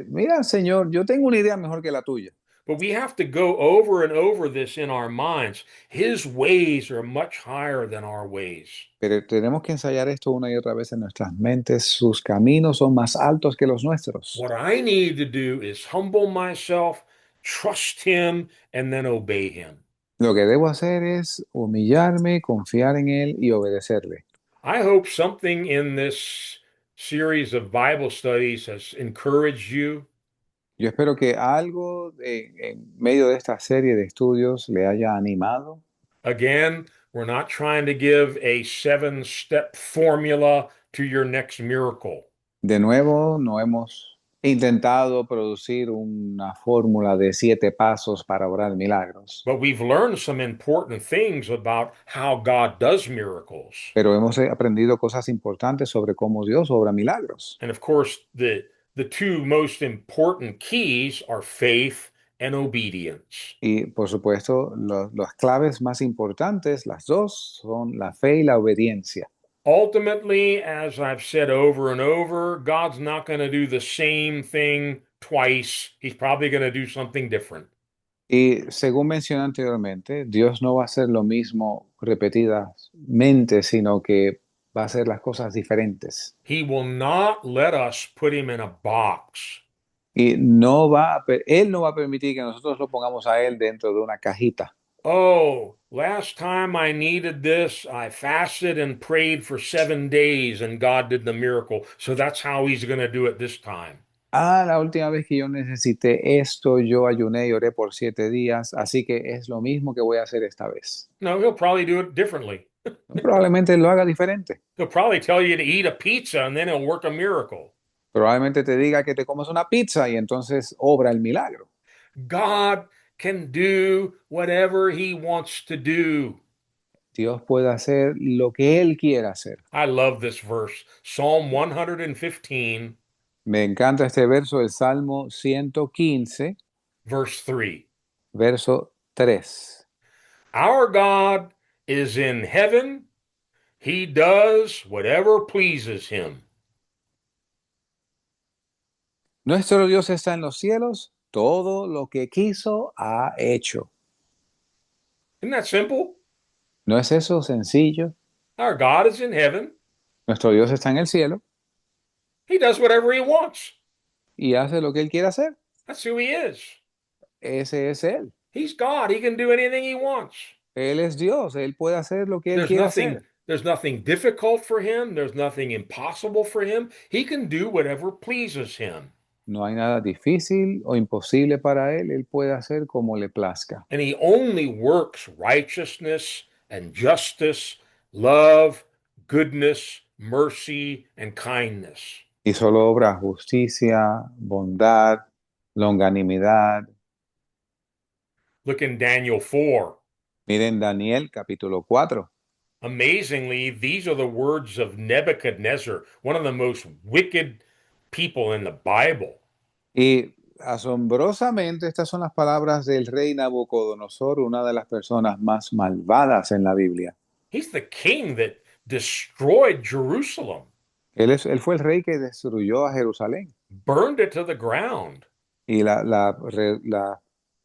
Mira, Señor, yo tengo una idea mejor que la tuya. But we have to go over and over this in our minds. His ways are much higher than our ways. Pero tenemos que ensayar esto una y otra vez en nuestras mentes. Sus caminos son más altos que los nuestros. What I need to do is humble myself, trust Him, and then obey Him. Lo que debo hacer es humillarme, confiar en Él y obedecerle. I hope something in this series of Bible studies has encouraged you. Yo espero que algo en medio de esta serie de estudios le haya animado. Again, we're not trying to give a 7-step formula to your next miracle. De nuevo, no hemos intentado producir una fórmula de 7 pasos para obrar milagros, But we've learned some important things about how God does miracles. pero hemos aprendido cosas importantes sobre cómo Dios obra milagros. And of course, the two most important keys are faith and obedience. Y por supuesto, las claves más importantes, las dos, son la fe y la obediencia. Ultimately, as I've said over and over, God's not going to do the same thing twice. He's probably going to do something different. Y según mencioné anteriormente, Dios no va a hacer lo mismo repetidamente, sino que va a hacer las cosas diferentes. He will not let us put him in a box. Y Él no va a permitir que nosotros lo pongamos a Él dentro de una cajita. Oh, last time I needed this, I fasted and prayed for 7 days and God did the miracle. So that's how he's going to do it this time. La última vez que yo necesité esto, yo ayuné y oré por 7 días, así que es lo mismo que voy a hacer esta vez. No, he'll probably do it differently. Probablemente lo haga diferente. He'll probably tell you to eat a pizza and then he'll work a miracle. Probablemente te diga que te comas una pizza y entonces obra el milagro. God can do whatever he wants to do. Dios puede hacer lo que Él quiera hacer. I love this verse. Psalm 115, Me encanta este verso del Salmo 115, verse 3. verso 3. Our God is in heaven. He does whatever pleases him. Nuestro Dios está en los cielos, todo lo que quiso ha hecho. Isn't that simple? ¿No es eso sencillo? Our God is in heaven. Nuestro Dios está en el cielo, He does whatever he wants. y hace lo que él quiere hacer. That's who he is. Ese es él. He's God. He can do anything he wants. Él es Dios, él puede hacer lo que él There's quiere nothing hacer. there's nothing difficult for him. There's nothing impossible for him. He can do whatever pleases him. No hay nada difícil o imposible para él, él puede hacer como le plazca. And he only works righteousness and justice, love, goodness, mercy, and kindness. Y solo obra justicia, bondad, longanimidad. Look in Daniel 4. Miren Daniel capítulo 4. Amazingly, these are the words of Nebuchadnezzar, one of the most wicked people in the Bible. Y asombrosamente estas son las palabras del rey Nabucodonosor, una de las personas más malvadas en la Biblia. He's the king that destroyed Jerusalem, Él fue el rey que destruyó a Jerusalén burned it to the ground. y la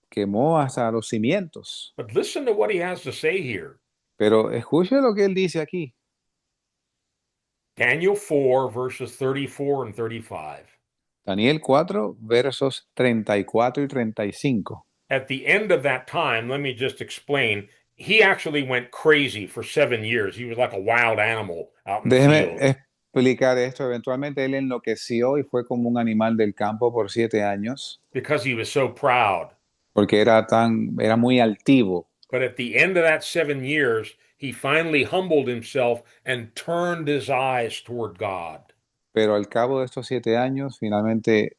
quemó hasta los cimientos. But listen to what he has to say here. Pero escuche lo que él dice aquí. Daniel 4, verses 34 and 35. Daniel 4, versos 34 y 35. At the end of that time, let me just explain. He actually went crazy for 7 years. He was like a wild animal out in the Déjeme field explicar esto. Eventualmente él enloqueció y fue como un animal del campo por 7 años, because he was so proud. porque era muy altivo. But at the end of that 7 years, he finally humbled himself and turned his eyes toward God. Pero al cabo de estos 7 años, finalmente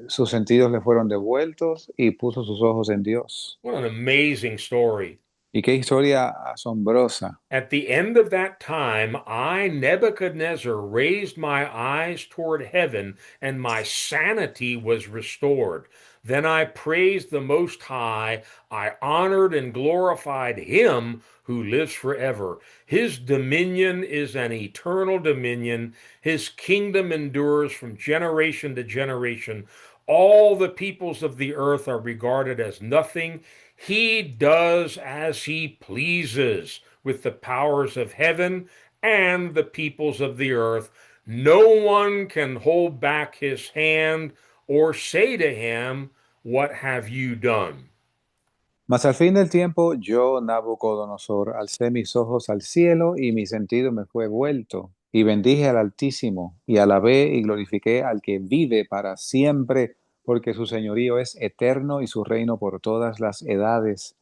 sus sentidos le fueron devueltos y puso sus ojos en Dios. What an amazing story. Y qué historia asombrosa. At the end of that time, I, Nebuchadnezzar, raised my eyes toward heaven, and my sanity was restored. Then I praised the Most High. I honored and glorified him who lives forever. His dominion is an eternal dominion. His kingdom endures from generation to generation. All the peoples of the earth are regarded as nothing. He does as he pleases with the powers of heaven and the peoples of the earth. No one can hold back his hand or say to him, "What have you done?" Mas al fin del tiempo, yo, Nabucodonosor, alcé mis ojos al cielo y mi sentido me fue vuelto, y bendije al Altísimo, y alabé y glorifiqué al que vive para siempre, porque su señorío es eterno y su reino por todas las edades.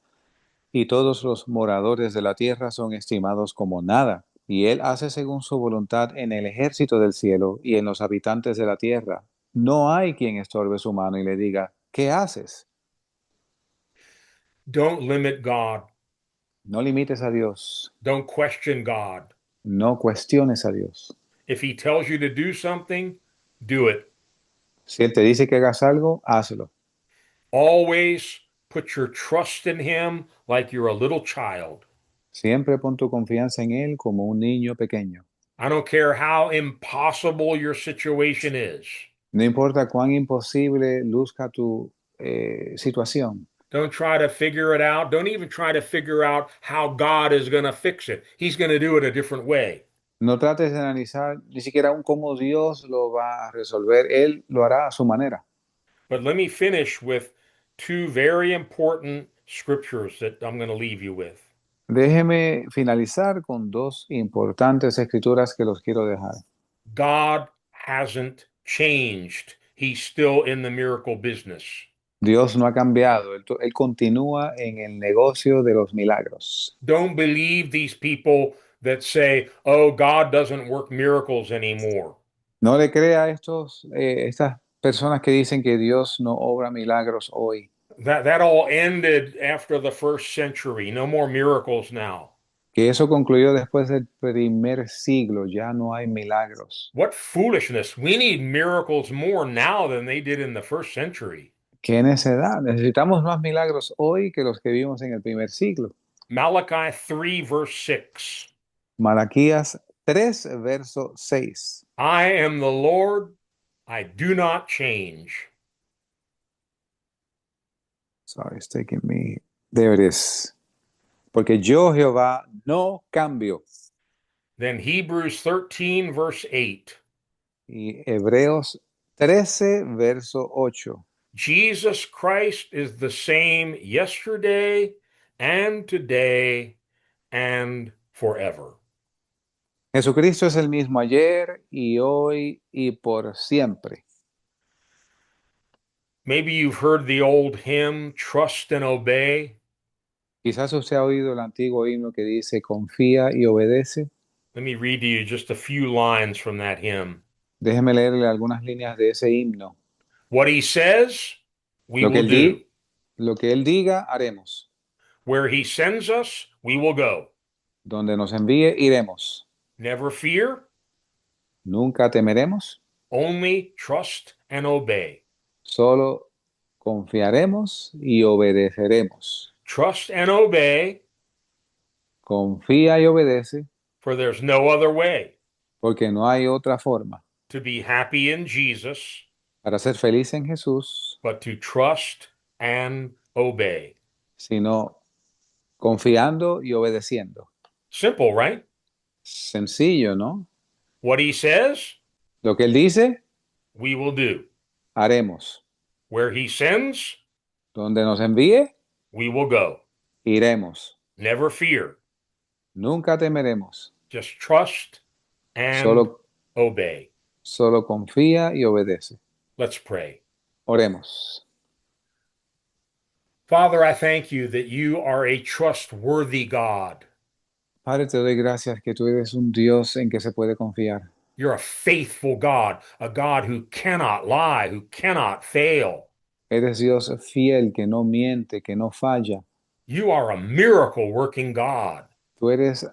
Y todos los moradores de la tierra son estimados como nada, y él hace según su voluntad en el ejército del cielo y en los habitantes de la tierra. No hay quien estorbe su mano y le diga, ¿qué haces? Don't limit God. No limites a Dios, Don't question God. no cuestiones a Dios. If he tells you to do something, do it. Si Él te dice que hagas algo, hazlo. Always put your trust in him like you're a little child. Siempre pon tu confianza en Él como un niño pequeño. I don't care how impossible your situation is. No importa cuán imposible luzca tu situación. Don't try to figure it out. Don't even try to figure out how God is going to fix it. He's going to do it a different way. No trates de analizar ni siquiera aún cómo Dios lo va a resolver. Él lo hará a su manera. But let me finish with two very important scriptures that I'm going to leave you with. Déjeme finalizar con dos importantes escrituras que los quiero dejar. God hasn't changed. He's still in the miracle business. Dios no ha cambiado. Él continúa en el negocio de los milagros. Don't believe these people that say, "Oh, God doesn't work miracles anymore." No le crea a estas personas que dicen que Dios no obra milagros hoy. That all ended after the first century. No more miracles now. Que eso concluyó después del primer siglo. Ya no hay milagros. What foolishness. We need miracles more now than they did in the first century. ¿Qué necedad? Necesitamos más milagros hoy que los que vimos en el primer siglo. Malachi 3, verse 6. Malaquías 3, verso 6. I am the Lord, I do not change. Sorry, it's taking me. There it is. Porque yo, Jehová, no cambio. Then Hebrews 13, verse 8. Y Hebreos 13, verso 8. Jesus Christ is the same yesterday and today and forever. Jesucristo es el mismo ayer y hoy y por siempre. Maybe you've heard the old hymn, Trust and Obey. Quizás usted ha oído el antiguo himno que dice, confía y obedece. Let me read to you just a few lines from that hymn. Déjeme leerle algunas líneas de ese himno. What he says, we Lo que will do. lo que él diga, haremos. Where he sends us, we will go. Donde nos envíe, iremos. Never fear, Nunca temeremos, only trust and obey. solo confiaremos y obedeceremos. Trust and obey, Confía y obedece, for there's no other way porque no hay otra forma to be happy in Jesus para ser feliz en Jesús, but to trust and obey. sino confiando y obedeciendo. Simple, right? Sencillo, ¿no? What he says, Lo que él dice, we will do. haremos. Where he sends, Donde nos envíe, we will go. iremos. Never fear, Nunca temeremos, just trust and solo, obey. solo confía y obedece. Let's pray. Oremos. Father, I thank you that you are a trustworthy God. Padre, te doy gracias que tú eres un Dios en que se puede confiar. You're a faithful God, a God who cannot lie, who cannot fail. Eres Dios fiel, que no miente, que no falla. You are a miracle working God. Tú eres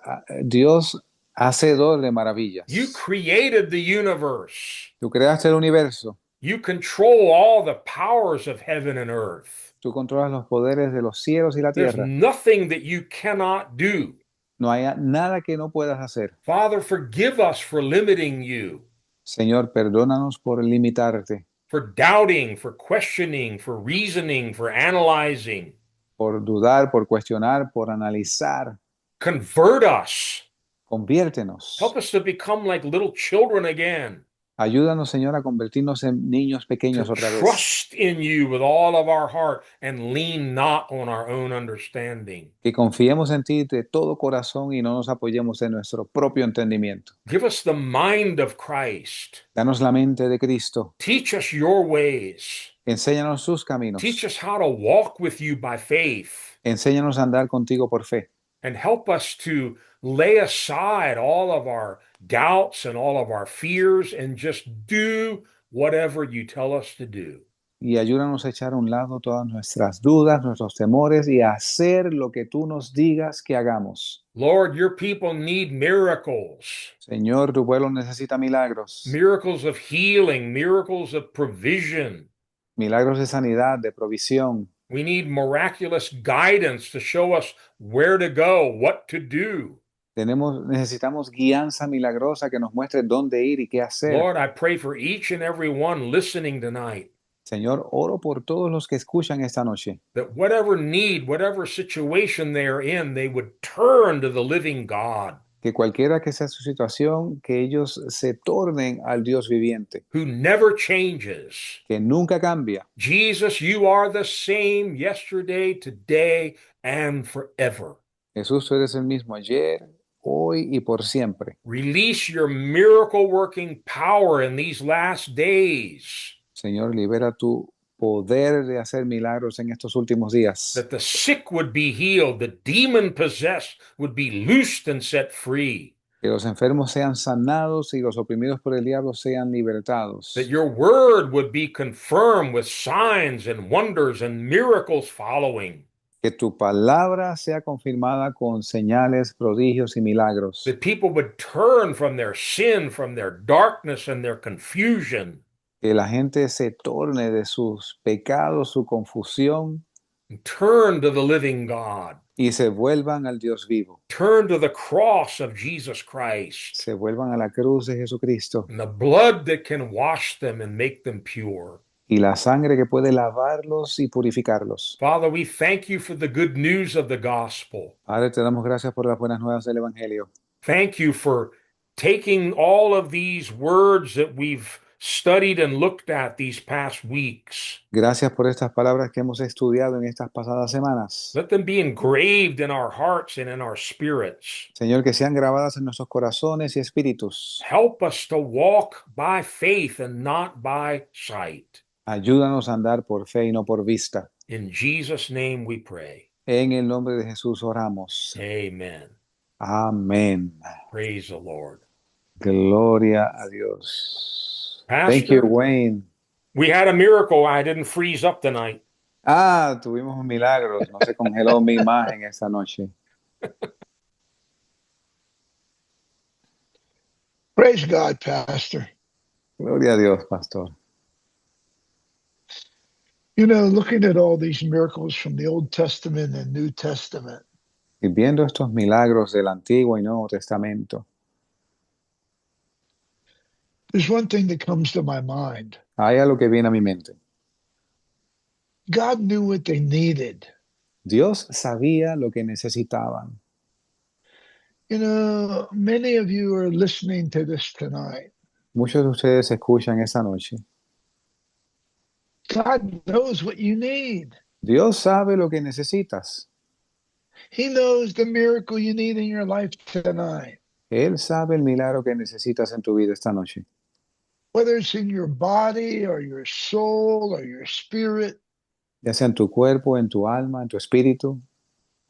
Dios hacedor de maravillas. You created the universe. Tú creaste el universo. You control all the powers of heaven and earth. Tú controlas los poderes de los cielos y la There's tierra. nothing that you cannot do. No hay nada que no puedas hacer. Father, forgive us for limiting you, Señor, perdónanos por limitarte, for doubting, for questioning, for reasoning, for analyzing. por dudar, por cuestionar, por analizar. Convert us. Conviértenos. Help us to become like little children again, Ayúdanos, Señor, a convertirnos en niños pequeños to otra vez. trust in you with all of our heart and lean not on our own understanding. Que confiemos en ti de todo corazón y no nos apoyemos en nuestro propio entendimiento. Give us the mind of Christ. Danos la mente de Cristo. Teach us your ways. Enséñanos sus caminos. Teach us how to walk with you by faith. Enséñanos a andar contigo por fe. And help us to lay aside all of our doubts and all of our fears and just do whatever you tell us to do. Y ayúdanos a echar a un lado todas nuestras dudas, nuestros temores y a hacer lo que tú nos digas que hagamos. Lord, your people need miracles. Señor, tu pueblo necesita milagros. Miracles of healing, miracles of provision. Milagros de sanidad, de provisión. We need miraculous guidance to show us where to go, what to do. Necesitamos guianza milagrosa que nos muestre dónde ir y qué hacer. Lord, I pray for each and every one listening tonight Señor, oro por todos los que escuchan esta noche, that whatever need, whatever situation they are in, they would turn to the living God que cualquiera que sea su situación, que ellos se tornen al Dios viviente, who never changes. que nunca cambia. Jesus, you are the same yesterday, today, and forever. Jesús, tú eres el mismo ayer, hoy y por siempre. Release your miracle working power in these last days, Señor, libera tu poder de hacer milagros en estos últimos días. that the sick would be healed, the demon possessed would be loosed and set free, Que los enfermos sean sanados y los oprimidos por el diablo sean libertados. that your word would be confirmed with signs and wonders and miracles following, Que tu palabra sea confirmada con señales, prodigios y milagros. that people would turn from their sin, from their darkness and their confusion, Que la gente se torne de sus pecados, su confusión, and turn to the living God, y se vuelvan al Dios vivo. turn to the cross of Jesus Christ, Se vuelvan a la cruz de Jesucristo and the blood that can wash them and make them pure. y la sangre que puede lavarlos y purificarlos. Father, we thank you for the good news of the gospel. Padre, te damos gracias por las buenas nuevas del Evangelio. Thank you for taking all of these words that we've studied and looked at these past weeks. Gracias por estas palabras que hemos estudiado en estas pasadas semanas. Let them be engraved in our hearts and in our spirits. Señor, que sean grabadas en nuestros corazones y espíritus. Help us to walk by faith and not by sight. Ayúdanos a andar por fe y no por vista. In Jesus' name we pray. En el nombre de Jesús oramos. Amen. Amén. Praise the Lord. Gloria a Dios. Pastor, Thank you, Wayne. we had a miracle. I didn't freeze up tonight. Tuvimos un milagro. No se congeló mi imagen esta noche. Praise God, Pastor. Gloria a Dios, pastor. You know, looking at all these miracles from the Old Testament and New Testament, Y viendo estos milagros del Antiguo y Nuevo Testamento, there's one thing that comes to my mind. hay algo que viene a mi mente. God knew what they needed. Dios sabía lo que necesitaban. You know, many of you are listening to this tonight. Muchos de ustedes escuchan esta noche. God knows what you need. Dios sabe lo que necesitas. He knows the miracle you need in your life tonight. Él sabe el milagro que necesitas en tu vida esta noche. Whether it's in your body or your soul or your spirit, Ya sea en tu cuerpo, en tu alma, en tu espíritu,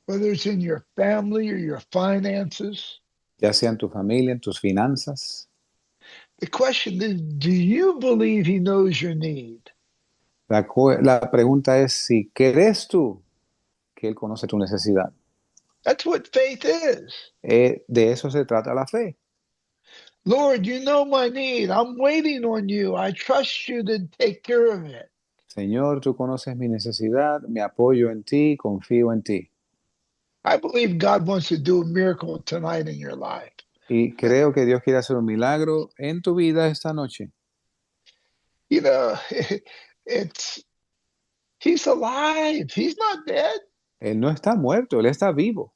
whether it's in your family or your finances. ya sea en tu familia, en tus finanzas. The question is, do you believe he knows your need? La pregunta es si crees tú que Él conoce tu necesidad. That's what faith is. De eso se trata la fe. Lord, you know my need. I'm waiting on you. I trust you to take care of it. Señor, tú conoces mi necesidad, me apoyo en ti, confío en ti. I believe God wants to do a miracle tonight in your life. Y creo que Dios quiere hacer un milagro en tu vida esta noche. You know, he's alive. He's not dead. Él no está muerto, Él está vivo.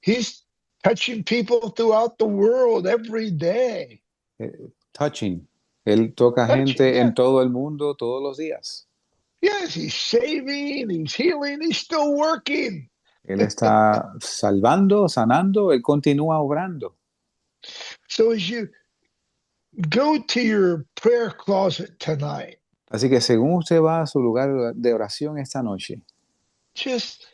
He's touching people throughout the world every day. Touching. Él toca Touching, gente yeah. en todo el mundo todos los días. Yes, he's saving, he's healing, he's still working. Él está salvando, sanando, Él continúa obrando. So as you go to your prayer closet tonight, Así que según usted va a su lugar de oración esta noche, just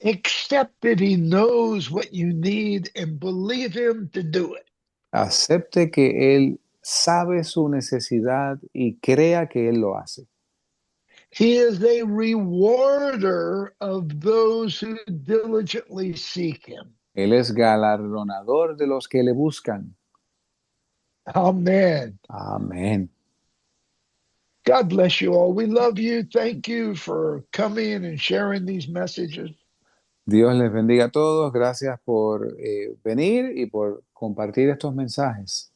accept that he knows what you need and believe him to do it. acepte que Él sabe su necesidad y crea que Él lo hace. He is a rewarder of those who diligently seek him. Él es galardonador de los que le buscan. Amen. Amén. God bless you all. We love you. Thank you for coming and sharing these messages. Dios les bendiga a todos. Gracias por venir y por compartir estos mensajes.